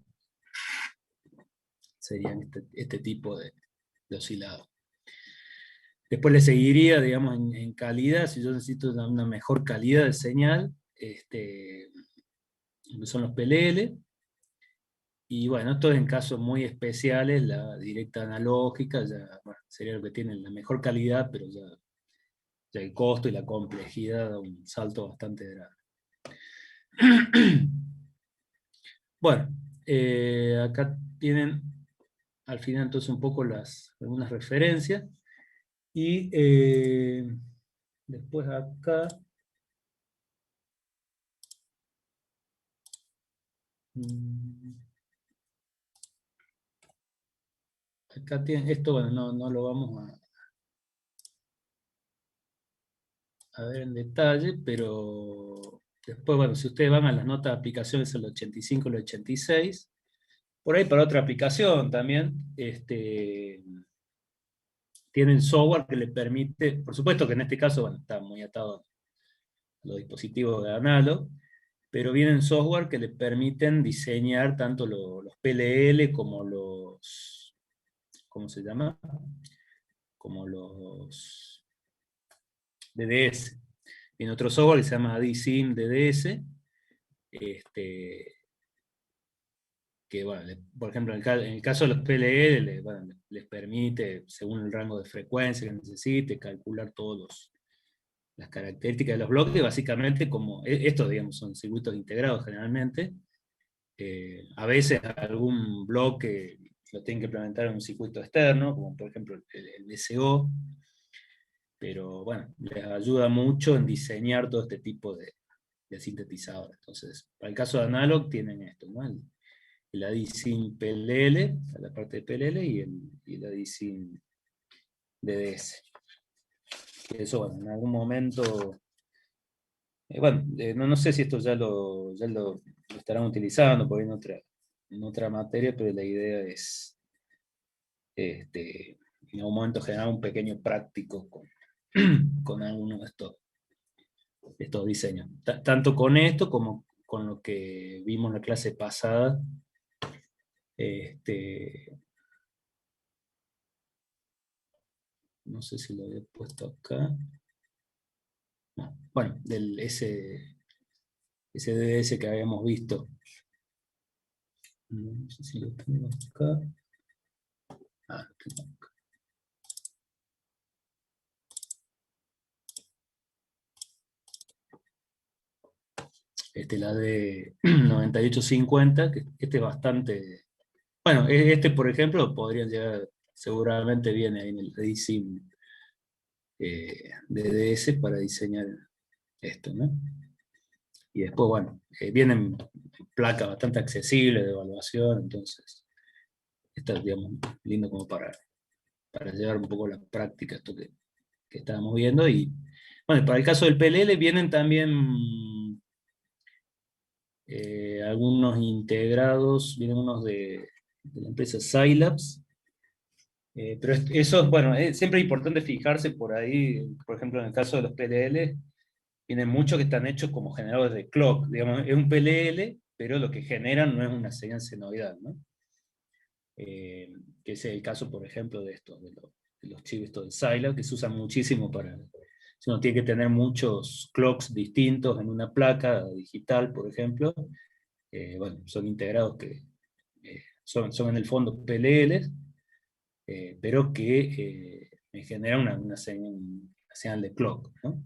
Serían este tipo de oscilador. Después le seguiría, digamos, en calidad, si yo necesito una mejor calidad de señal, son los PLL. Y bueno, esto en casos muy especiales, la directa analógica ya, bueno, sería lo que tiene la mejor calidad, pero ya el costo y la complejidad da un salto bastante grande. Bueno, acá tienen al final entonces un poco algunas referencias. Y después acá, mm, acá tienen, esto bueno, no lo vamos a ver en detalle, pero después, bueno, si ustedes van a las notas de aplicaciones, el 85 y el 86, por ahí para otra aplicación también, tienen software que les permite, por supuesto que en este caso, bueno, está muy atado a los dispositivos de Analog, pero vienen software que les permiten diseñar tanto los PLL como los, ¿cómo se llama? Como los DDS. Viene otro software que se llama DSIM DDS, que, bueno, por ejemplo, en el caso de los PLL, bueno, les permite, según el rango de frecuencia que necesite, calcular todas las características de los bloques, básicamente como, estos, digamos, son circuitos integrados generalmente. A veces algún bloque lo tienen que implementar en un circuito externo, como por ejemplo el VCO, pero bueno, les ayuda mucho en diseñar todo este tipo de sintetizadores. Entonces, para el caso de Analog tienen esto, ¿no? El ADSYNC PLL, la parte de PLL, y el ADSYNC DDS. Eso, bueno, en algún momento, bueno, no sé si esto ya lo estarán utilizando por ahí en otra materia, pero la idea es en algún momento generar un pequeño práctico con alguno de estos diseños. Tanto con esto como con lo que vimos en la clase pasada. No sé si lo había puesto acá. No, bueno, ese DDS que habíamos visto. No sé si lo tengo acá. Ah, lo tengo acá. La de 9850, que este es bastante. Bueno, por ejemplo, podrían llegar, seguramente viene ahí en el DSIM DDS para diseñar esto, ¿no? Y después, bueno, vienen placas bastante accesibles de evaluación, entonces está, digamos, lindo como para llevar un poco la práctica esto que estábamos viendo. Y bueno, para el caso del PLL vienen también algunos integrados, vienen unos de la empresa Scilabs, pero eso es, bueno, siempre es importante fijarse por ahí, por ejemplo, en el caso de los PLL, tienen muchos que están hechos como generadores de clock, digamos, es un PLL, pero lo que generan no es una señal senoidal, ¿no? Que es el caso, por ejemplo, de estos, de los chips estos de Scilab, que se usan muchísimo para, si uno tiene que tener muchos clocks distintos en una placa digital, por ejemplo, bueno, son integrados que son en el fondo PLLs, pero que generan una señal de clock, ¿no?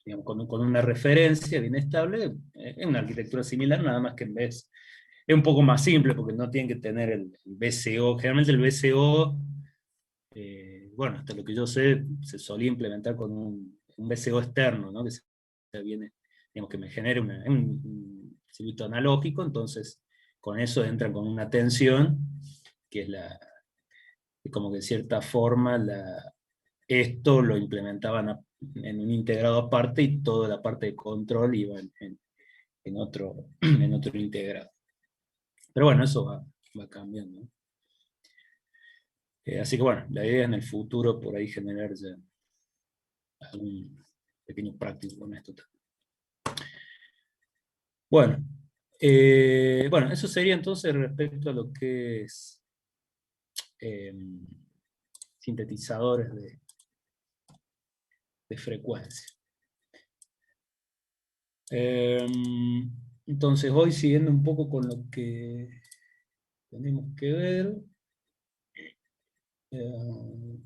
Digamos, con una referencia bien estable, es una arquitectura similar, nada más que en vez, es un poco más simple porque no tienen que tener el VCO, generalmente el VCO, bueno, hasta lo que yo sé, se solía implementar con un VCO externo, ¿no? Que viene digamos, que me genere un circuito analógico, entonces con eso entran con una tensión, que es como que de cierta forma esto lo implementaban en un integrado aparte y toda la parte de control iba en otro, en otro integrado. Pero bueno, eso va cambiando, ¿no? Así que bueno, la idea es en el futuro por ahí generar ya algún pequeño práctico con esto también. Bueno, bueno, eso sería entonces respecto a lo que es eh, sintetizadores de frecuencia. Entonces, hoy siguiendo un poco con lo que tenemos que ver. eh,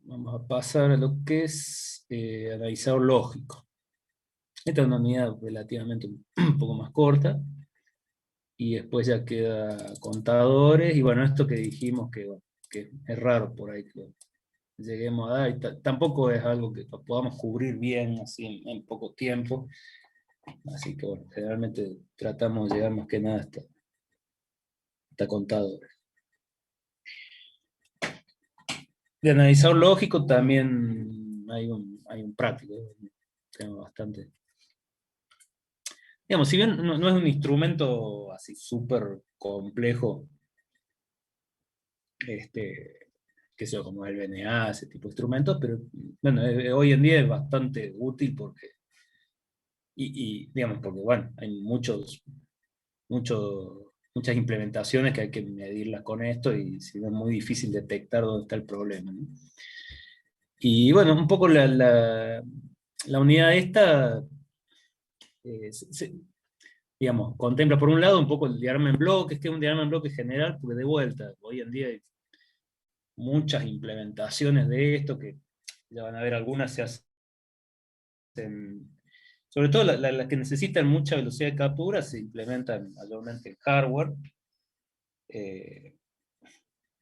Vamos a pasar a lo que es analizador lógico. Esta es una unidad relativamente un poco más corta, y después ya queda contadores, y bueno, esto que dijimos que, bueno, que es raro por ahí que lo lleguemos a dar, y tampoco es algo que podamos cubrir bien así en poco tiempo, así que bueno, generalmente tratamos de llegar más que nada hasta contadores. De analizador lógico también hay un práctico, tenemos bastante. Digamos, si bien no es un instrumento así súper complejo, qué sé yo, como el VNA, ese tipo de instrumentos, pero bueno, hoy en día es bastante útil porque, digamos, porque bueno, hay muchas implementaciones que hay que medirlas con esto, y si no es muy difícil detectar dónde está el problema, ¿no? Y bueno, un poco la unidad esta, digamos, contempla por un lado un poco el diagrama en bloques, que es un diagrama en bloques general, porque de vuelta, hoy en día hay muchas implementaciones de esto, que ya van a ver, algunas se hacen, sobre todo las que necesitan mucha velocidad de captura, se implementan mayormente en hardware. Eh,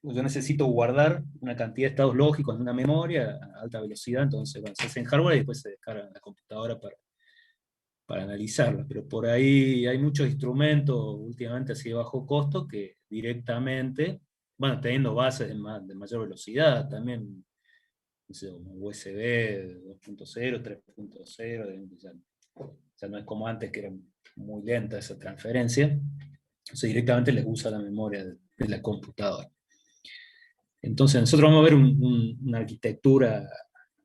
yo necesito guardar una cantidad de estados lógicos en una memoria a alta velocidad, entonces bueno, se hace en hardware y después se descarga en la computadora para analizarla. Pero por ahí hay muchos instrumentos últimamente así de bajo costo que directamente, bueno, teniendo bases de mayor velocidad también, no sé, como USB 2.0, 3.0, ya no es como antes que era muy lenta esa transferencia. Entonces directamente les usa la memoria de la computadora. Entonces nosotros vamos a ver una arquitectura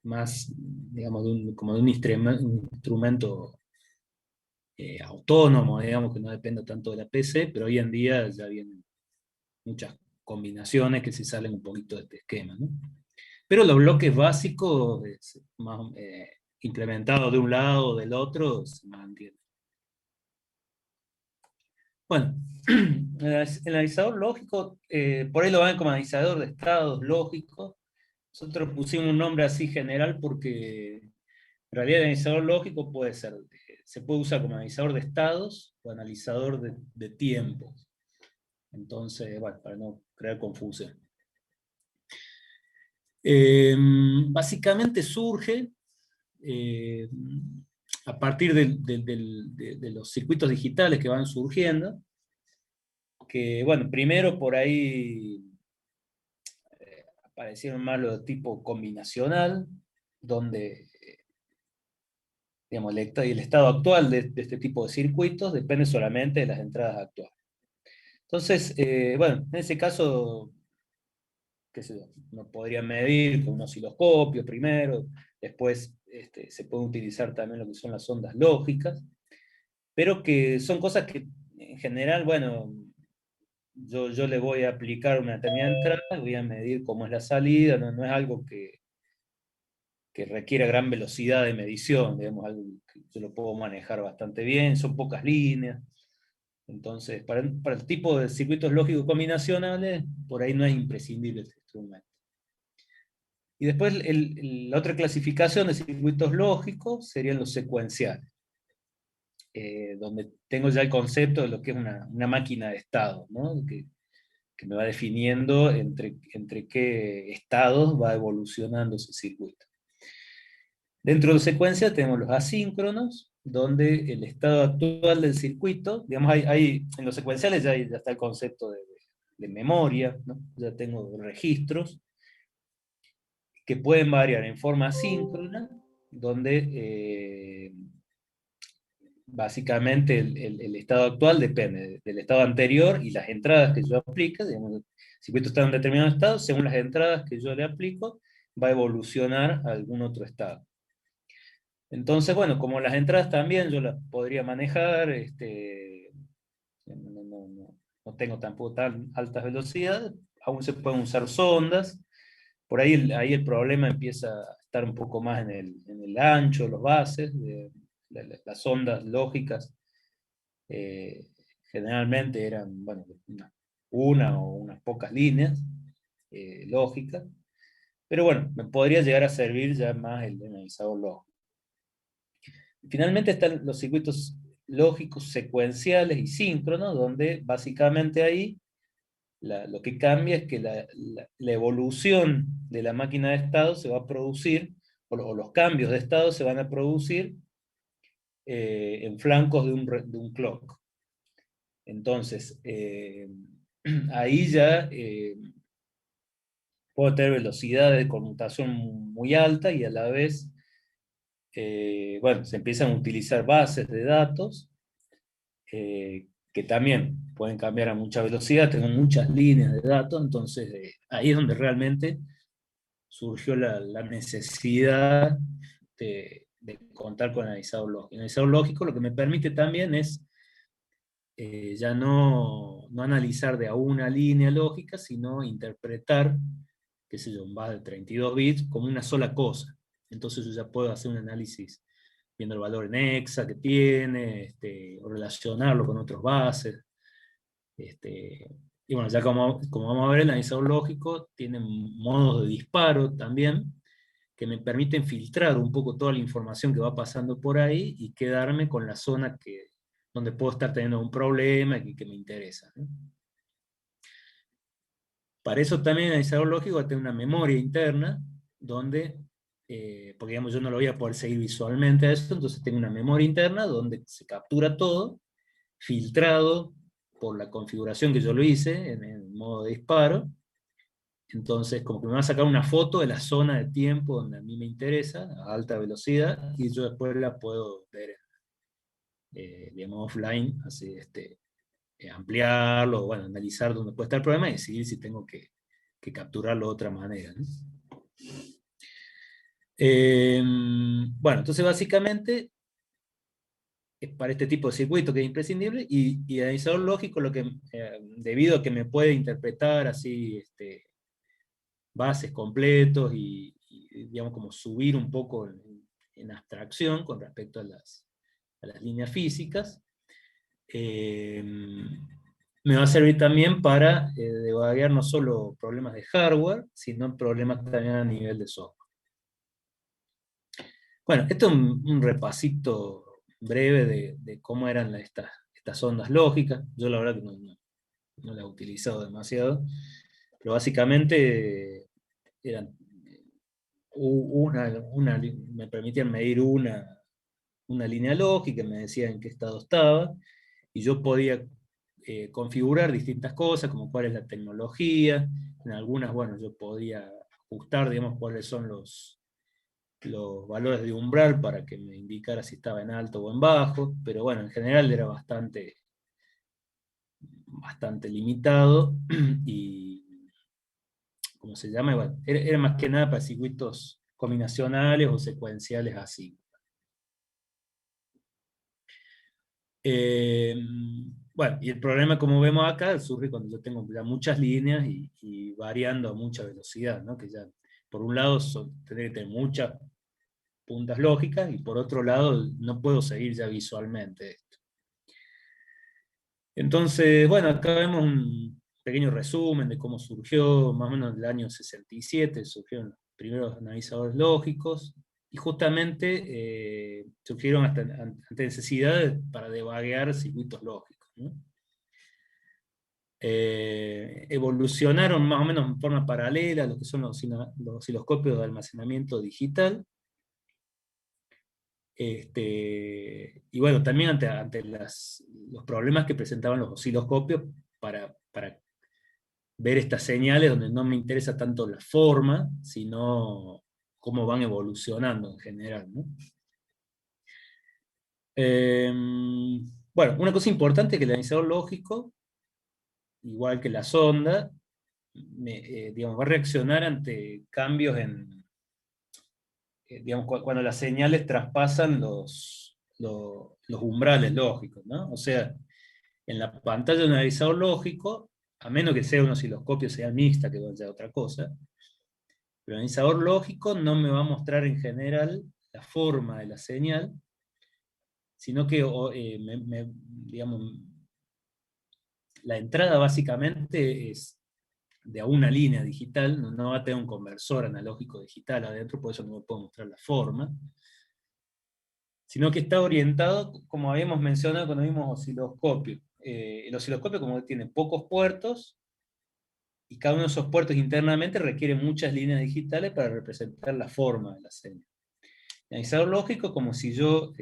más, digamos, como de un instrumento autónomo, digamos, que no dependa tanto de la PC, pero hoy en día ya vienen muchas combinaciones que se salen un poquito de este esquema, ¿no? Pero los bloques básicos, más, implementados de un lado o del otro, se mantienen. Bueno, el analizador lógico, por ahí lo ven como analizador de estados lógicos. Nosotros pusimos un nombre así general porque en realidad el analizador lógico puede ser, se puede usar como analizador de estados o analizador de tiempos. Entonces, bueno, para no crear confusión. Básicamente surge eh, a partir de los circuitos digitales que van surgiendo, que bueno, primero por ahí aparecieron más los de tipo combinacional, donde digamos, el estado actual de este tipo de circuitos depende solamente de las entradas actuales. Entonces, bueno, en ese caso, qué sé yo, uno podría medir con un osciloscopio primero, después se puede utilizar también lo que son las ondas lógicas, pero que son cosas que en general, bueno, yo le voy a aplicar una determinada entrada, voy a medir cómo es la salida, no es algo que requiera gran velocidad de medición, digamos, algo que yo lo puedo manejar bastante bien, son pocas líneas. Entonces, para el tipo de circuitos lógicos combinacionales, por ahí no es imprescindible este instrumento. Y después la otra clasificación de circuitos lógicos serían los secuenciales. donde tengo ya el concepto de lo que es una máquina de estado, ¿no? Que me va definiendo entre qué estados va evolucionando ese circuito. Dentro de secuencia tenemos los asíncronos, donde el estado actual del circuito, digamos, en los secuenciales ya está el concepto de memoria, ¿no? Ya tengo registros que pueden variar en forma asíncrona, donde básicamente el estado actual depende del estado anterior y las entradas que yo aplique. Digamos, el circuito está en un determinado estado, según las entradas que yo le aplico, va a evolucionar a algún otro estado. Entonces, bueno, como las entradas también yo las podría manejar, no tengo tampoco tan altas velocidades, aún se pueden usar sondas. Por ahí el problema empieza a estar un poco más en el ancho, los bases, las ondas lógicas eh, generalmente eran, bueno, una o unas pocas líneas lógicas, pero bueno, me podría llegar a servir ya más el analizador lógico. Finalmente están los circuitos lógicos secuenciales y síncronos, donde básicamente ahí lo que cambia es que la evolución de la máquina de estado se va a producir, o los cambios de estado se van a producir en flancos de un clock. Entonces, ahí ya puedo tener velocidades de conmutación muy alta y a la vez, bueno, se empiezan a utilizar bases de datos que también pueden cambiar a mucha velocidad, tengo muchas líneas de datos, entonces ahí es donde realmente surgió la necesidad de contar con analizador lógico. El analizador lógico lo que me permite también es ya no analizar de a una línea lógica, sino interpretar, qué sé yo, un bus de 32 bits como una sola cosa. Entonces yo ya puedo hacer un análisis viendo el valor en hexa que tiene, o relacionarlo con otros bases. Y bueno, ya como vamos a ver, el analizador lógico tiene modos de disparo también, que me permiten filtrar un poco toda la información que va pasando por ahí y quedarme con la zona donde puedo estar teniendo un problema y que me interesa, ¿no? Para eso también el analizador lógico va a tener una memoria interna, donde, porque digamos yo no lo voy a poder seguir visualmente a eso, entonces tengo una memoria interna donde se captura todo, filtrado por la configuración que yo lo hice en el modo de disparo. Entonces, como que me va a sacar una foto de la zona de tiempo donde a mí me interesa, a alta velocidad, y yo después la puedo ver, digamos, offline, así, ampliarlo, bueno, analizar dónde puede estar el problema y decidir si tengo que capturarlo de otra manera, ¿no? Bueno, entonces básicamente, para este tipo de circuito que es imprescindible, y el analizador lógico, debido a que me puede interpretar así, bases completos digamos, como subir un poco en abstracción con respecto a las líneas físicas, me va a servir también para debuguear no solo problemas de hardware, sino problemas también a nivel de software. Bueno, esto es un repasito breve de cómo eran estas ondas lógicas. Yo la verdad que no las he utilizado demasiado, pero básicamente eran me permitían medir una línea lógica, me decía en qué estado estaba, y yo podía configurar distintas cosas, como cuál es la tecnología. En algunas, bueno, yo podía ajustar, digamos, cuáles son los valores de umbral para que me indicara si estaba en alto o en bajo, pero bueno, en general era bastante limitado, y ¿cómo se llama? Bueno, era más que nada para circuitos combinacionales o secuenciales así. Eh, bueno, y el problema, como vemos acá, surge cuando yo tengo ya muchas líneas y variando a mucha velocidad, ¿no? Que ya, por un lado, tendré que tener muchas puntas lógicas, y por otro lado, no puedo seguir ya visualmente esto. Entonces, bueno, acá vemos un pequeño resumen de cómo surgió, más o menos en el año 67, surgieron los primeros analizadores lógicos. y justamente surgieron ante necesidades para debaguear circuitos lógicos, ¿no? Evolucionaron más o menos en forma paralela lo que son los osciloscopios de almacenamiento digital. Y bueno, también ante los problemas que presentaban los osciloscopios para ver estas señales donde no me interesa tanto la forma, sino cómo van evolucionando en general, ¿no? Bueno, una cosa importante es que el analizador lógico, igual que la sonda, digamos, va a reaccionar ante cambios digamos, cuando las señales traspasan los umbrales lógicos, ¿no? O sea, en la pantalla de un analizador lógico, a menos que sea un osciloscopio señal mixta, que sea otra cosa, pero el analizador lógico no me va a mostrar en general la forma de la señal, sino que digamos, la entrada básicamente es de a una línea digital, no va a tener un conversor analógico digital adentro, por eso no me puedo mostrar la forma, sino que está orientado, como habíamos mencionado cuando vimos osciloscopio. El osciloscopio, como tiene pocos puertos, y cada uno de esos puertos internamente requiere muchas líneas digitales para representar la forma de la señal. El analizador lógico, como si yo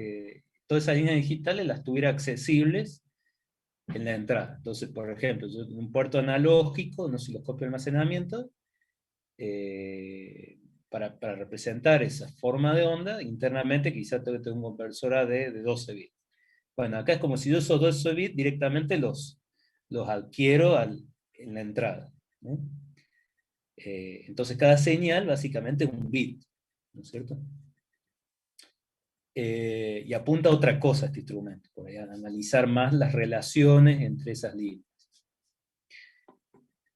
todas esas líneas digitales las tuviera accesibles en la entrada. Entonces, por ejemplo, yo en un puerto analógico, un osciloscopio de almacenamiento, para representar esa forma de onda, internamente quizás tengo que tener un conversor AD de 12 bits. Bueno, acá es como si yo esos 12 bits directamente los adquiero en la entrada, ¿no? Entonces cada señal básicamente es un bit, ¿no es cierto? Y apunta a otra cosa este instrumento, por ahí, a analizar más las relaciones entre esas líneas.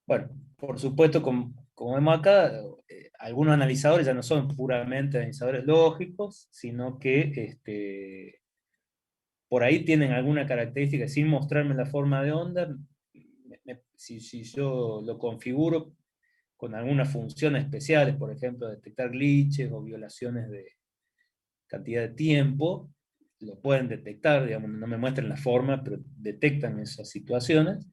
Bueno, por supuesto, como vemos acá, algunos analizadores ya no son puramente analizadores lógicos, sino que por ahí tienen alguna característica, sin mostrarme la forma de onda, si yo lo configuro con algunas funciones especiales, por ejemplo, detectar glitches o violaciones de cantidad de tiempo, lo pueden detectar, digamos, no me muestran la forma, pero detectan esas situaciones.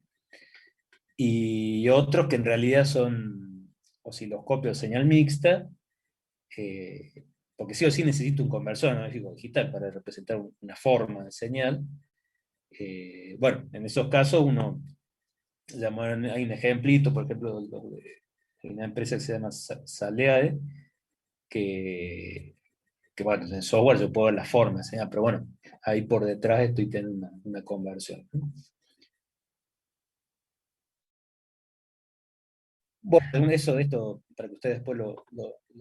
Y otros que en realidad son osciloscopios de señal mixta, porque sí o sí necesito un conversor analógico digital para representar una forma de señal. Bueno, en esos casos hay un ejemplito, por ejemplo, de una empresa que se llama Saleae, que bueno, en software yo puedo ver la forma de señal, pero bueno, ahí por detrás estoy teniendo una conversión, ¿no? Bueno, esto, para que ustedes después lo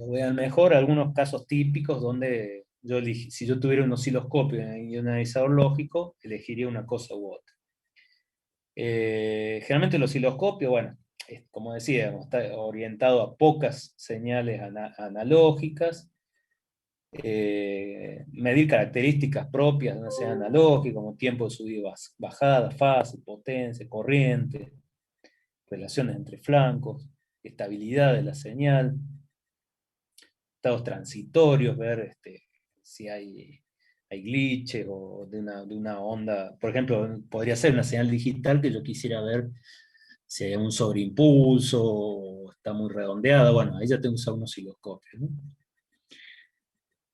vean mejor, algunos casos típicos donde si yo tuviera un osciloscopio y un analizador lógico, elegiría una cosa u otra. Generalmente el osciloscopio, bueno, como decíamos, está orientado a pocas señales analógicas, medir características propias de una señal analógica, como tiempo de subida y bajada, fase, potencia, corriente, relaciones entre flancos, estabilidad de la señal, estados transitorios, ver si hay glitches o de una onda. Por ejemplo, podría ser una señal digital que yo quisiera ver si hay un sobreimpulso o está muy redondeada. Bueno, ahí ya tengo que usar un osciloscopio, ¿no?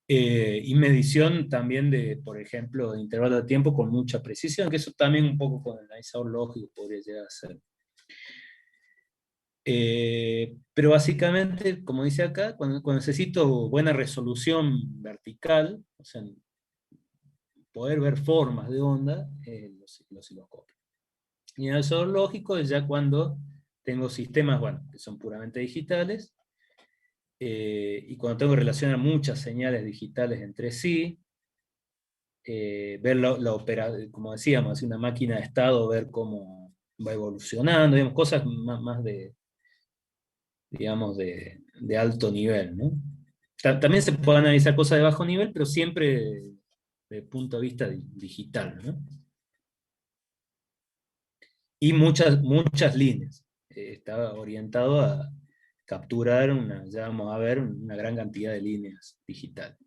Y medición también de, por ejemplo, de intervalo de tiempo con mucha precisión, que eso también un poco con el analizador lógico podría llegar a ser. Pero básicamente, como dice acá, cuando necesito buena resolución vertical, o sea, poder ver formas de onda, los osciloscopios. Y el analizador lógico es ya cuando tengo sistemas, bueno, que son puramente digitales, y cuando tengo que relacionar muchas señales digitales entre sí, ver como decíamos, así una máquina de estado, ver cómo va evolucionando, digamos, cosas más digamos, de alto nivel, ¿no? También se puede analizar cosas de bajo nivel, pero siempre desde el punto de vista digital, ¿no? Y muchas líneas. Está orientado a capturar ya vamos a ver, una gran cantidad de líneas digitales.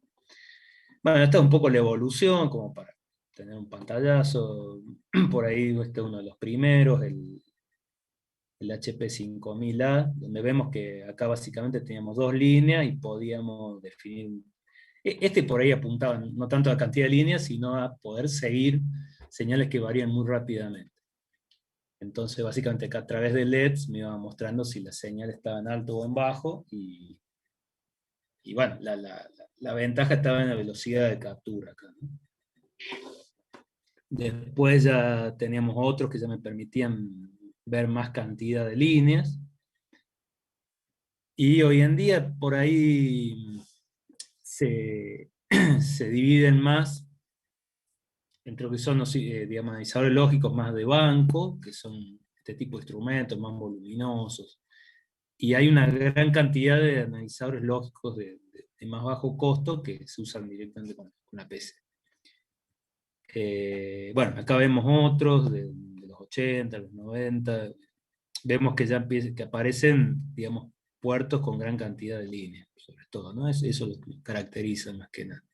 Bueno, esta es un poco la evolución, como para tener un pantallazo. Por ahí este es uno de los primeros, el HP 5000A, donde vemos que acá básicamente teníamos dos líneas y podíamos definir. Este por ahí apuntaba no tanto a la cantidad de líneas, sino a poder seguir señales que varían muy rápidamente. Entonces, básicamente acá a través de LEDs me iba mostrando si la señal estaba en alto o en bajo, y bueno, la ventaja estaba en la velocidad de captura acá, ¿no? Después ya teníamos otros que ya me permitían ver más cantidad de líneas. Y hoy en día por ahí se, se dividen más entre lo que son los digamos, analizadores lógicos más de banco, que son este tipo de instrumentos más voluminosos. Y hay una gran cantidad de analizadores lógicos de más bajo costo que se usan directamente con la PC. Bueno, acá vemos otros de los 80, los 90. Vemos que ya que aparecen, digamos, puertos con gran cantidad de líneas, sobre todo, ¿no? Eso lo que caracteriza más que nada.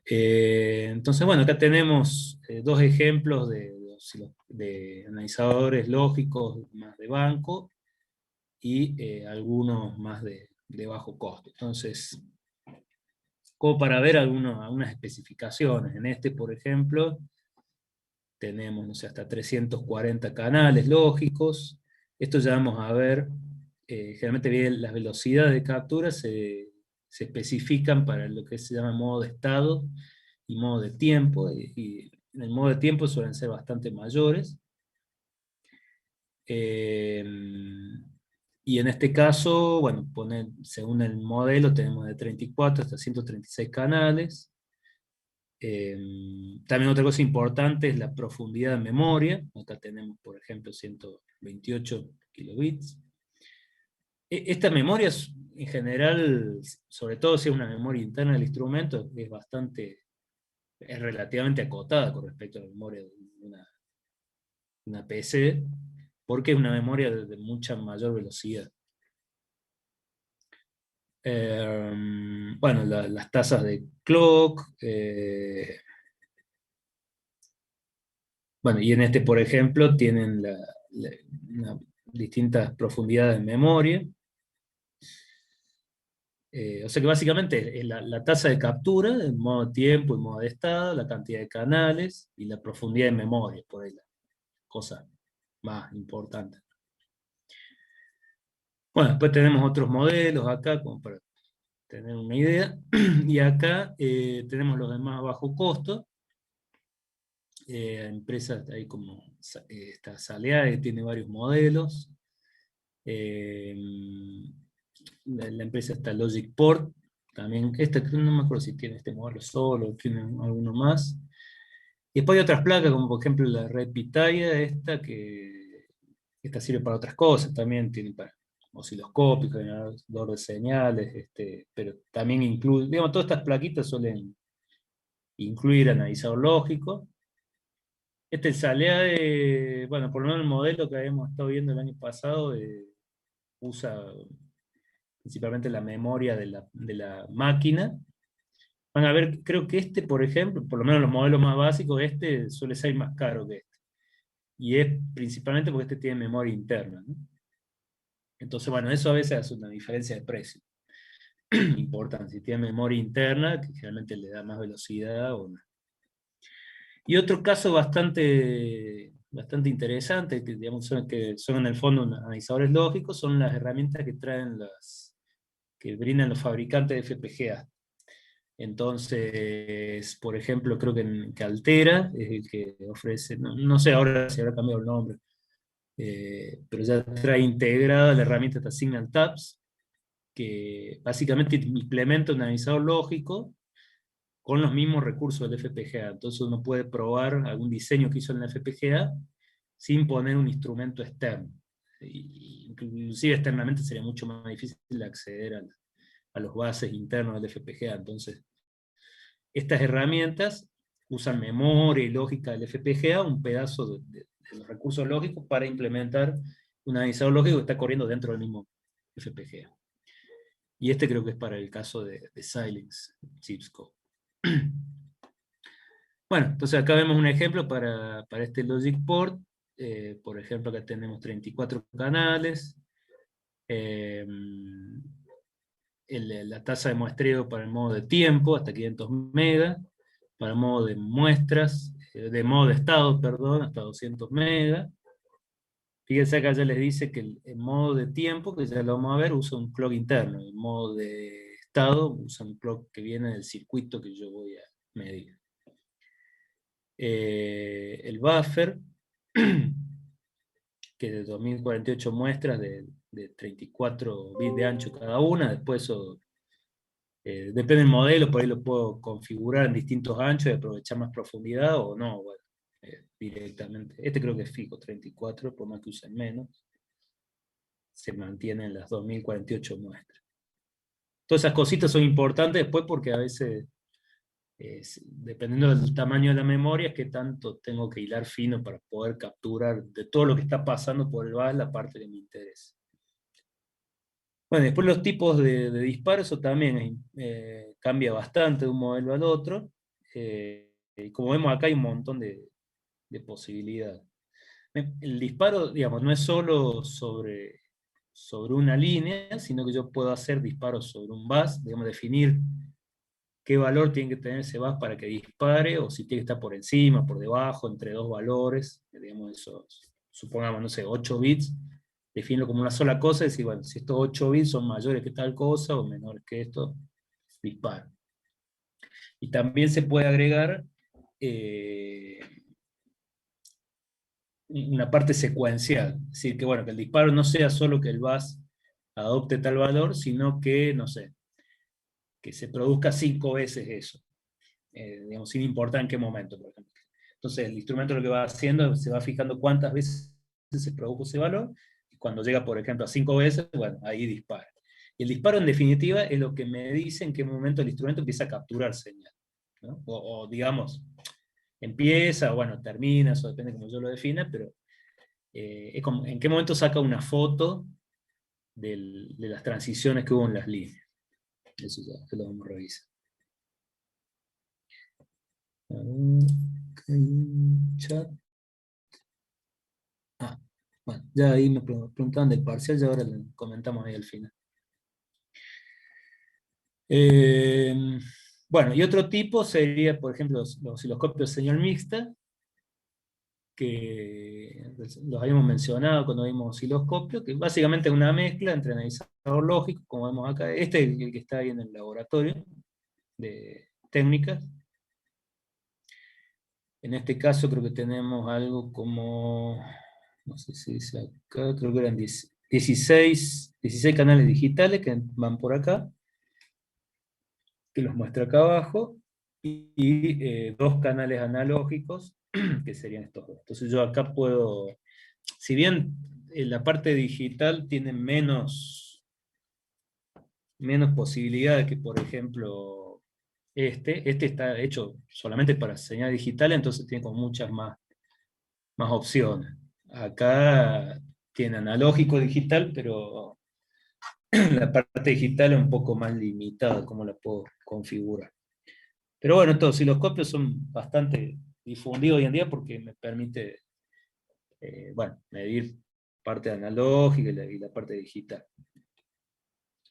Entonces, bueno, acá tenemos dos ejemplos de analizadores lógicos más de banco y algunos más de bajo costo. Entonces, como para ver algunas especificaciones. En este, por ejemplo, tenemos, no sé, hasta 340 canales lógicos. Esto ya vamos a ver, generalmente bien, las velocidades de captura se especifican para lo que se llama modo de estado y modo de tiempo, y en el modo de tiempo suelen ser bastante mayores. Eh, y en este caso, bueno, según el modelo, tenemos de 34 hasta 136 canales. También otra cosa importante es la profundidad de memoria. Acá tenemos, por ejemplo, 128 kilobits. Esta memoria, en general, sobre todo si es una memoria interna del instrumento, es relativamente acotada con respecto a la memoria de una PC, porque es una memoria de mucha mayor velocidad. Bueno, las tasas de clock. Bueno, y en este, por ejemplo, tienen distintas profundidades de memoria. O sea que básicamente es la tasa de captura, en modo tiempo y modo de estado, la cantidad de canales y la profundidad de memoria, por ahí la cosa más importante. Bueno, después tenemos otros modelos acá, como para tener una idea. Y acá tenemos los de más bajo costo. Empresas ahí como esta Salea, que tiene varios modelos. Eh, la empresa está Logic Port, también, esta no me acuerdo si tiene este modelo solo, o tiene alguno más. Y después hay otras placas, como por ejemplo la Red Pitaya, esta sirve para otras cosas, también tiene para osciloscópicos, generador de señales, pero también incluye, digamos, todas estas plaquitas suelen incluir analizador lógico. Este Salea, bueno, por lo menos el modelo que habíamos estado viendo el año pasado, usa principalmente la memoria de la máquina. Van a ver, creo que este, por ejemplo, por lo menos los modelos más básicos, este suele ser más caro que este. Y es principalmente porque este tiene memoria interna, ¿no? Entonces, bueno, eso a veces hace una diferencia de precio importante. Si tiene memoria interna, que generalmente le da más velocidad o no. Y otro caso bastante interesante, que, digamos, que son en el fondo analizadores lógicos, son las herramientas que brindan los fabricantes de FPGA. Entonces, por ejemplo, creo que Altera es el que ofrece, no sé ahora si habrá cambiado el nombre, pero ya trae integrada la herramienta esta Signal Tabs, que básicamente implementa un analizador lógico con los mismos recursos del FPGA. Entonces uno puede probar algún diseño que hizo en la FPGA sin poner un instrumento externo. Inclusive externamente sería mucho más difícil acceder a los bases internos del FPGA. Entonces, estas herramientas usan memoria y lógica del FPGA, un pedazo de los recursos lógicos, para implementar un analizador lógico que está corriendo dentro del mismo FPGA. Y este creo que es para el caso de Xilinx Chips Code. Bueno, entonces acá vemos un ejemplo para este Logic Port. Por ejemplo, acá tenemos 34 canales. Eh, la tasa de muestreo para el modo de tiempo, hasta 500 megas. Para el modo de muestras, de modo de estado, perdón, hasta 200 megas. Fíjense acá ya les dice que el modo de tiempo, que ya lo vamos a ver, usa un clock interno. El modo de estado usa un clock que viene del circuito que yo voy a medir. El buffer, que de 2048 muestras de 34 bits de ancho cada una. Después eso, depende del modelo, por ahí lo puedo configurar en distintos anchos y aprovechar más profundidad o no, bueno, directamente. Este creo que es fijo, 34, por más que usen menos. Se mantienen las 2048 muestras. Todas esas cositas son importantes después porque a veces, dependiendo del tamaño de la memoria, es que tanto tengo que hilar fino para poder capturar de todo lo que está pasando por el bus la parte que me interesa. Bueno, después los tipos de disparo, eso también cambia bastante de un modelo al otro. Y como vemos acá hay un montón de posibilidades. El disparo, digamos, no es solo sobre una línea, sino que yo puedo hacer disparos sobre un bus, digamos, definir qué valor tiene que tener ese bus para que dispare, o si tiene que estar por encima, por debajo, entre dos valores, digamos, esos, supongamos, no sé, 8 bits, definirlo como una sola cosa, y decir, bueno, si estos 8 bits son mayores que tal cosa, o menores que esto, disparo. Y también se puede agregar una parte secuencial, es decir, que bueno, que el disparo no sea solo que el bus adopte tal valor, sino que, no sé, que se produzca 5 veces eso, digamos, sin importar en qué momento, por ejemplo. Entonces el instrumento lo que va haciendo, se va fijando cuántas veces se produjo ese valor, y cuando llega, por ejemplo, a 5 veces, bueno, ahí dispara. Y el disparo, en definitiva, es lo que me dice en qué momento el instrumento empieza a capturar señal, ¿no? O digamos, empieza, o bueno, termina, eso depende como yo lo defina, pero es como en qué momento saca una foto de las transiciones que hubo en las líneas. Eso ya que lo vamos a revisar. Chat. Bueno, ya ahí me preguntaban del parcial, y ahora le comentamos ahí al final. Bueno, y otro tipo sería, por ejemplo, los osciloscopios de señal mixta, que los habíamos mencionado cuando vimos osciloscopio, que básicamente es una mezcla entre analizador lógico, como vemos acá. Este es el que está ahí en el laboratorio de técnicas. En este caso creo que tenemos algo como, no sé si dice acá, creo que eran 16 canales digitales que van por acá, que los muestra acá abajo, y 2 canales analógicos, que serían estos dos. Entonces yo acá puedo, si bien la parte digital tiene menos posibilidades que, por ejemplo, este está hecho solamente para señal digital, entonces tiene como muchas más opciones. Acá tiene analógico digital, pero la parte digital es un poco más limitada, cómo la puedo configurar. Pero bueno, estos osciloscopios son bastante difundidos hoy en día porque me permite bueno, medir parte analógica y la parte digital.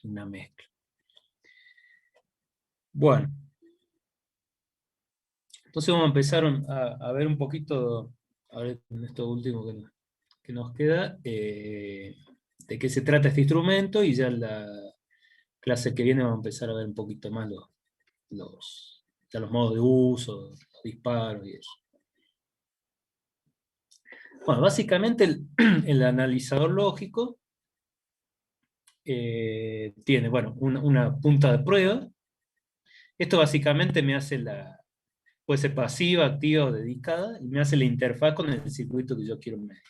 Una mezcla. Bueno, entonces vamos a empezar a ver un poquito, a ver en esto último que nos queda, de qué se trata este instrumento, y ya en la clase que viene vamos a empezar a ver un poquito más los modos de uso, los disparos y eso. Bueno, básicamente el analizador lógico tiene, bueno, una punta de prueba. Esto básicamente me hace puede ser pasiva, activa o dedicada, y me hace la interfaz con el circuito que yo quiero medir.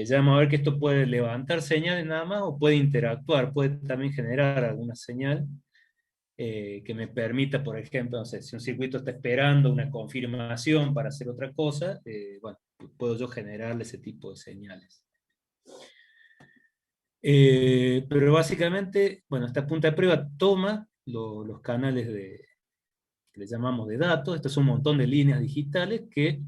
Ya vamos a ver que esto puede levantar señales nada más, o puede interactuar, puede también generar alguna señal que me permita, por ejemplo, no sé, si un circuito está esperando una confirmación para hacer otra cosa, bueno, puedo yo generarle ese tipo de señales. Pero básicamente, bueno, esta punta de prueba toma los canales que le llamamos de datos. Estos son un montón de líneas digitales que,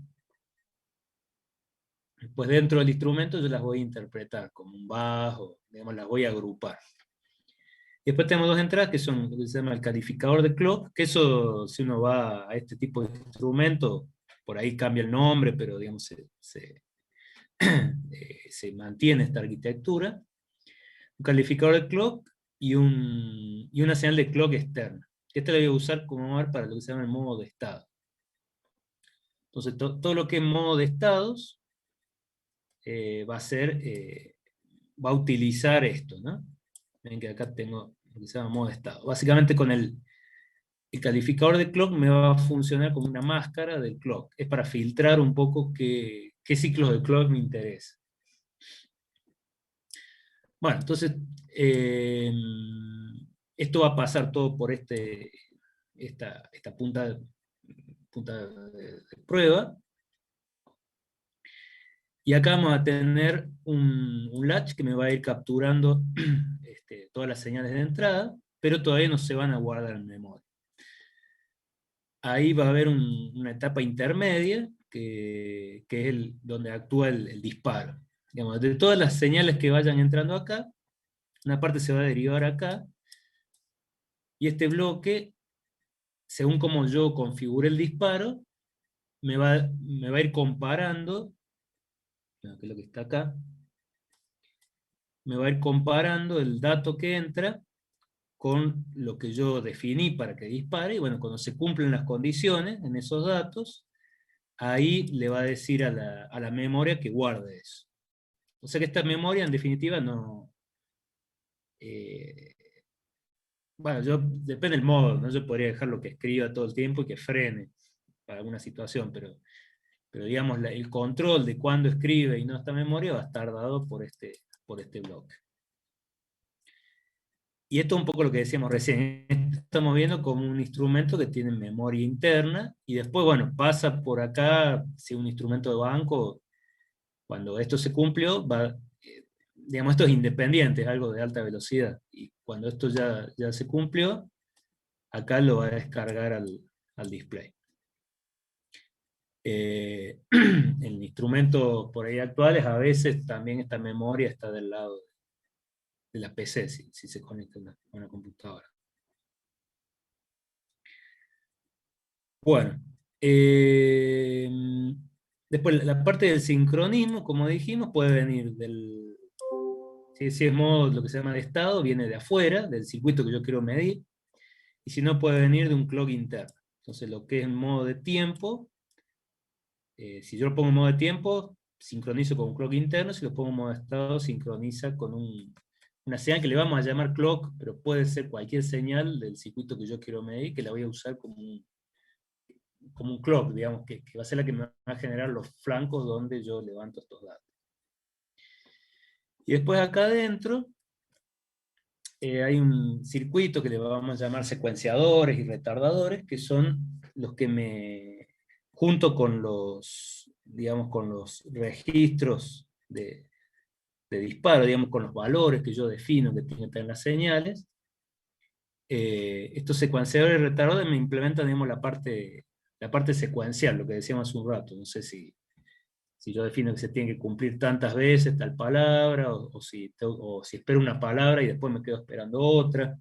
pues dentro del instrumento yo las voy a interpretar como un bajo, digamos, las voy a agrupar. Y después tenemos dos entradas que son lo que se llama el calificador de clock, que eso, si uno va a este tipo de instrumento, por ahí cambia el nombre, pero digamos, se mantiene esta arquitectura. Un calificador de clock y una señal de clock externa. Esta la voy a usar como para lo que se llama el modo de estado. Entonces, todo lo que es modo de estados va a utilizar esto, ¿no? Ven que acá tengo lo que se llama modo de estado. Básicamente con el calificador de clock me va a funcionar como una máscara del clock. Es para filtrar un poco qué ciclos de clock me interesa. Bueno, entonces, eh, esto va a pasar todo por esta punta de prueba. Y acá vamos a tener un latch que me va a ir capturando todas las señales de entrada, pero todavía no se van a guardar en memoria. Ahí va a haber una etapa intermedia, que es donde actúa el disparo. Digamos, de todas las señales que vayan entrando acá, una parte se va a derivar acá, y este bloque, según como yo configure el disparo, me va a ir comparando, que es lo que está acá, me va a ir comparando el dato que entra con lo que yo definí para que dispare, y bueno, cuando se cumplen las condiciones en esos datos, ahí le va a decir a la memoria que guarde eso. O sea que esta memoria en definitiva no... eh, bueno, depende del modo, ¿no? Yo podría dejar lo que escriba todo el tiempo y que frene para alguna situación, pero digamos, el control de cuándo escribe y no esta memoria va a estar dado por este bloque. Y esto es un poco lo que decíamos recién. Estamos viendo como un instrumento que tiene memoria interna, y después, bueno, pasa por acá, si un instrumento de banco, cuando esto se cumplió, digamos, esto es independiente, es algo de alta velocidad, y cuando esto ya se cumplió, acá lo va a descargar al display. En instrumentos por ahí actuales, a veces también esta memoria está del lado de la PC, si se conecta a una computadora. Bueno, eh, después la parte del sincronismo, como dijimos, puede venir si es modo lo que se llama de estado, viene de afuera, del circuito que yo quiero medir, y si no, puede venir de un clock interno. Entonces, lo que es en modo de tiempo, si yo lo pongo en modo de tiempo, sincronizo con un clock interno; si lo pongo en modo de estado, sincroniza con una señal que le vamos a llamar clock, pero puede ser cualquier señal del circuito que yo quiero medir, que la voy a usar como un clock, digamos, que va a ser la que me va a generar los flancos donde yo levanto estos datos. Y después acá adentro hay un circuito que le vamos a llamar secuenciadores y retardadores, que son los que junto con digamos, con los registros de disparo, digamos, con los valores que yo defino que tienen que tener las señales, estos secuenciadores y retardadores me implementan, digamos, la parte secuencial, lo que decíamos hace un rato. No sé si yo defino que se tiene que cumplir tantas veces tal palabra, o si espero una palabra y después me quedo esperando otra.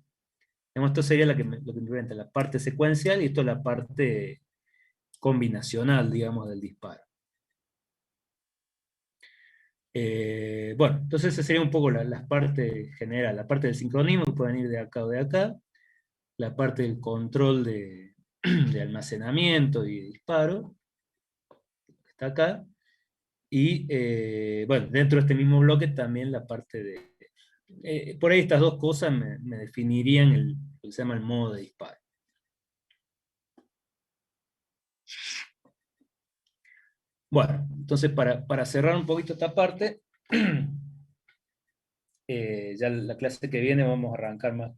Digamos, esto sería lo que me implementa la parte secuencial, y esto es la parte combinacional, digamos, del disparo. Bueno, entonces esa sería un poco la parte general, la parte del sincronismo, que puede venir de acá o de acá, la parte del control de almacenamiento y de disparo, que está acá, y bueno, dentro de este mismo bloque también la parte por ahí estas dos cosas me definirían lo que se llama el modo de disparo. Bueno, entonces para cerrar un poquito esta parte, ya la clase que viene vamos a arrancar más.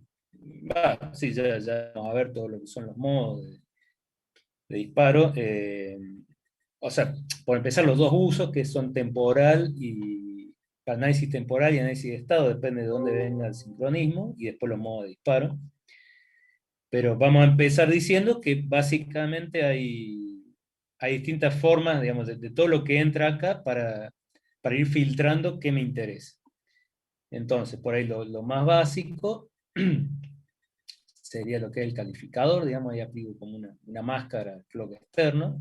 Sí, ya vamos a ver todo lo que son los modos de disparo. O sea, por empezar, los dos usos, que son temporal análisis temporal y análisis de estado, depende de dónde venga el sincronismo, y después los modos de disparo. Pero vamos a empezar diciendo que básicamente hay distintas formas, digamos, de todo lo que entra acá para ir filtrando qué me interesa. Entonces, por ahí lo más básico sería lo que es el calificador, digamos, ahí aplico como una máscara clock externo.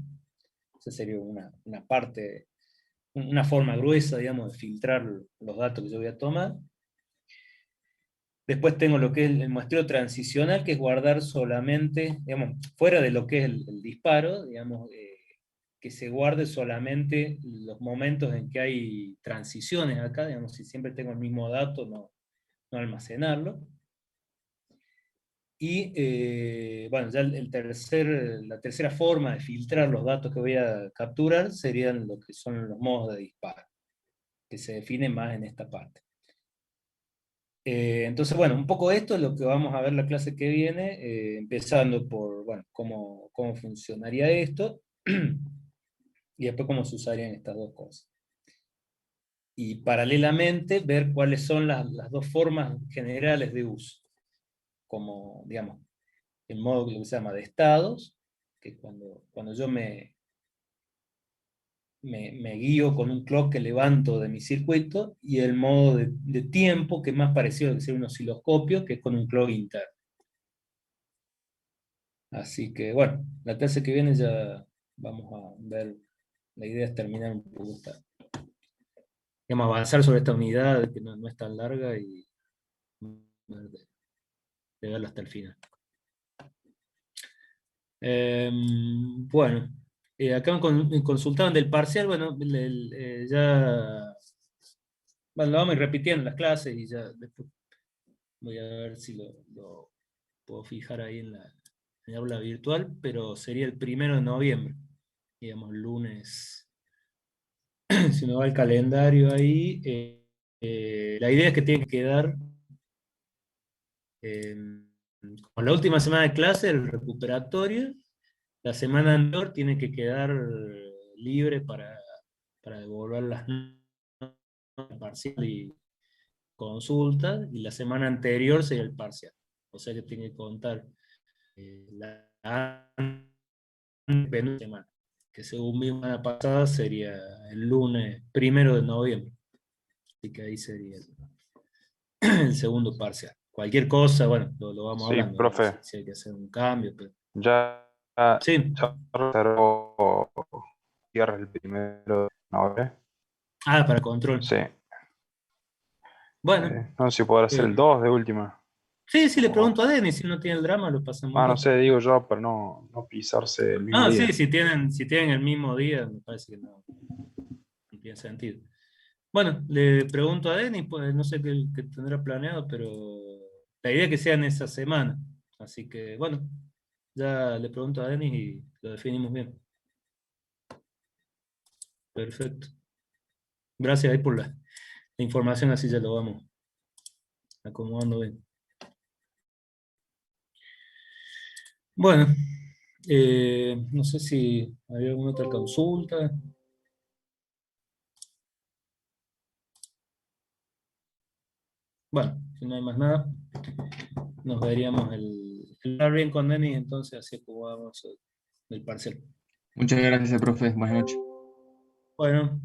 Esa sería una parte, una forma gruesa, digamos, de filtrar los datos que yo voy a tomar. Después tengo lo que es el muestreo transicional, que es guardar solamente, digamos, fuera de lo que es el disparo, digamos, que se guarde solamente los momentos en que hay transiciones acá, digamos, si siempre tengo el mismo dato, no almacenarlo. Y bueno, ya la tercera forma de filtrar los datos que voy a capturar serían lo que son los modos de disparo, que se definen más en esta parte. Entonces, bueno, un poco esto es lo que vamos a ver la clase que viene, empezando por, bueno, cómo funcionaría esto, y después cómo se usarían estas dos cosas. Y paralelamente ver cuáles son las dos formas generales de uso, como, digamos, el modo que se llama de estados, que es cuando yo me guío con un clock que levanto de mi circuito, y el modo de tiempo, que es más parecido a que sea un osciloscopio, que es con un clock interno. Así que bueno, la clase que viene ya vamos a ver, la idea es terminar un poco digamos, avanzar sobre esta unidad que no es tan larga y llegarla hasta el final. Bueno, acá me consultaban del parcial, bueno, ya, bueno, lo vamos a ir repitiendo en las clases y ya después voy a ver si lo puedo fijar ahí en la aula virtual, pero sería el 1 de noviembre, digamos, lunes. Si uno va al calendario ahí, la idea es que tiene que quedar eh, con la última semana de clase, el recuperatorio. La semana anterior tiene que quedar libre para devolver las notas parcial y consulta, y la semana anterior sería el parcial. O sea que tiene que contar la penúltima semana, que según mi semana pasada sería el lunes 1 de noviembre. Así que ahí sería el segundo parcial. Cualquier cosa, bueno, lo vamos Sí, hablando, digamos, profe, si hay que hacer un cambio. Pero... ya, Sí. ya reservó cierre el 1 de noviembre. Ah, para control. Sí. Bueno, No sé si podrá ser eh, el 2 de última. sí, le O- pregunto a Denis, si no tiene el drama, lo pasamos el no 2. sé, digo yo, para no pisarse el mismo Ah, sí, día. si tienen el mismo día, me parece que no tiene sentido. Bueno, le pregunto a Denis, pues no sé qué tendrá planeado, pero la idea es que sea en esa semana. Así que, bueno, ya le pregunto a Denis y lo definimos bien. Perfecto. Gracias ahí por la información, así ya lo vamos acomodando bien. Bueno, no sé si hay alguna otra consulta. Bueno, si no hay más nada, nos veríamos el bien con Denis, entonces así jugamos el parcial. Muchas gracias, profe. Buenas noches. Bueno.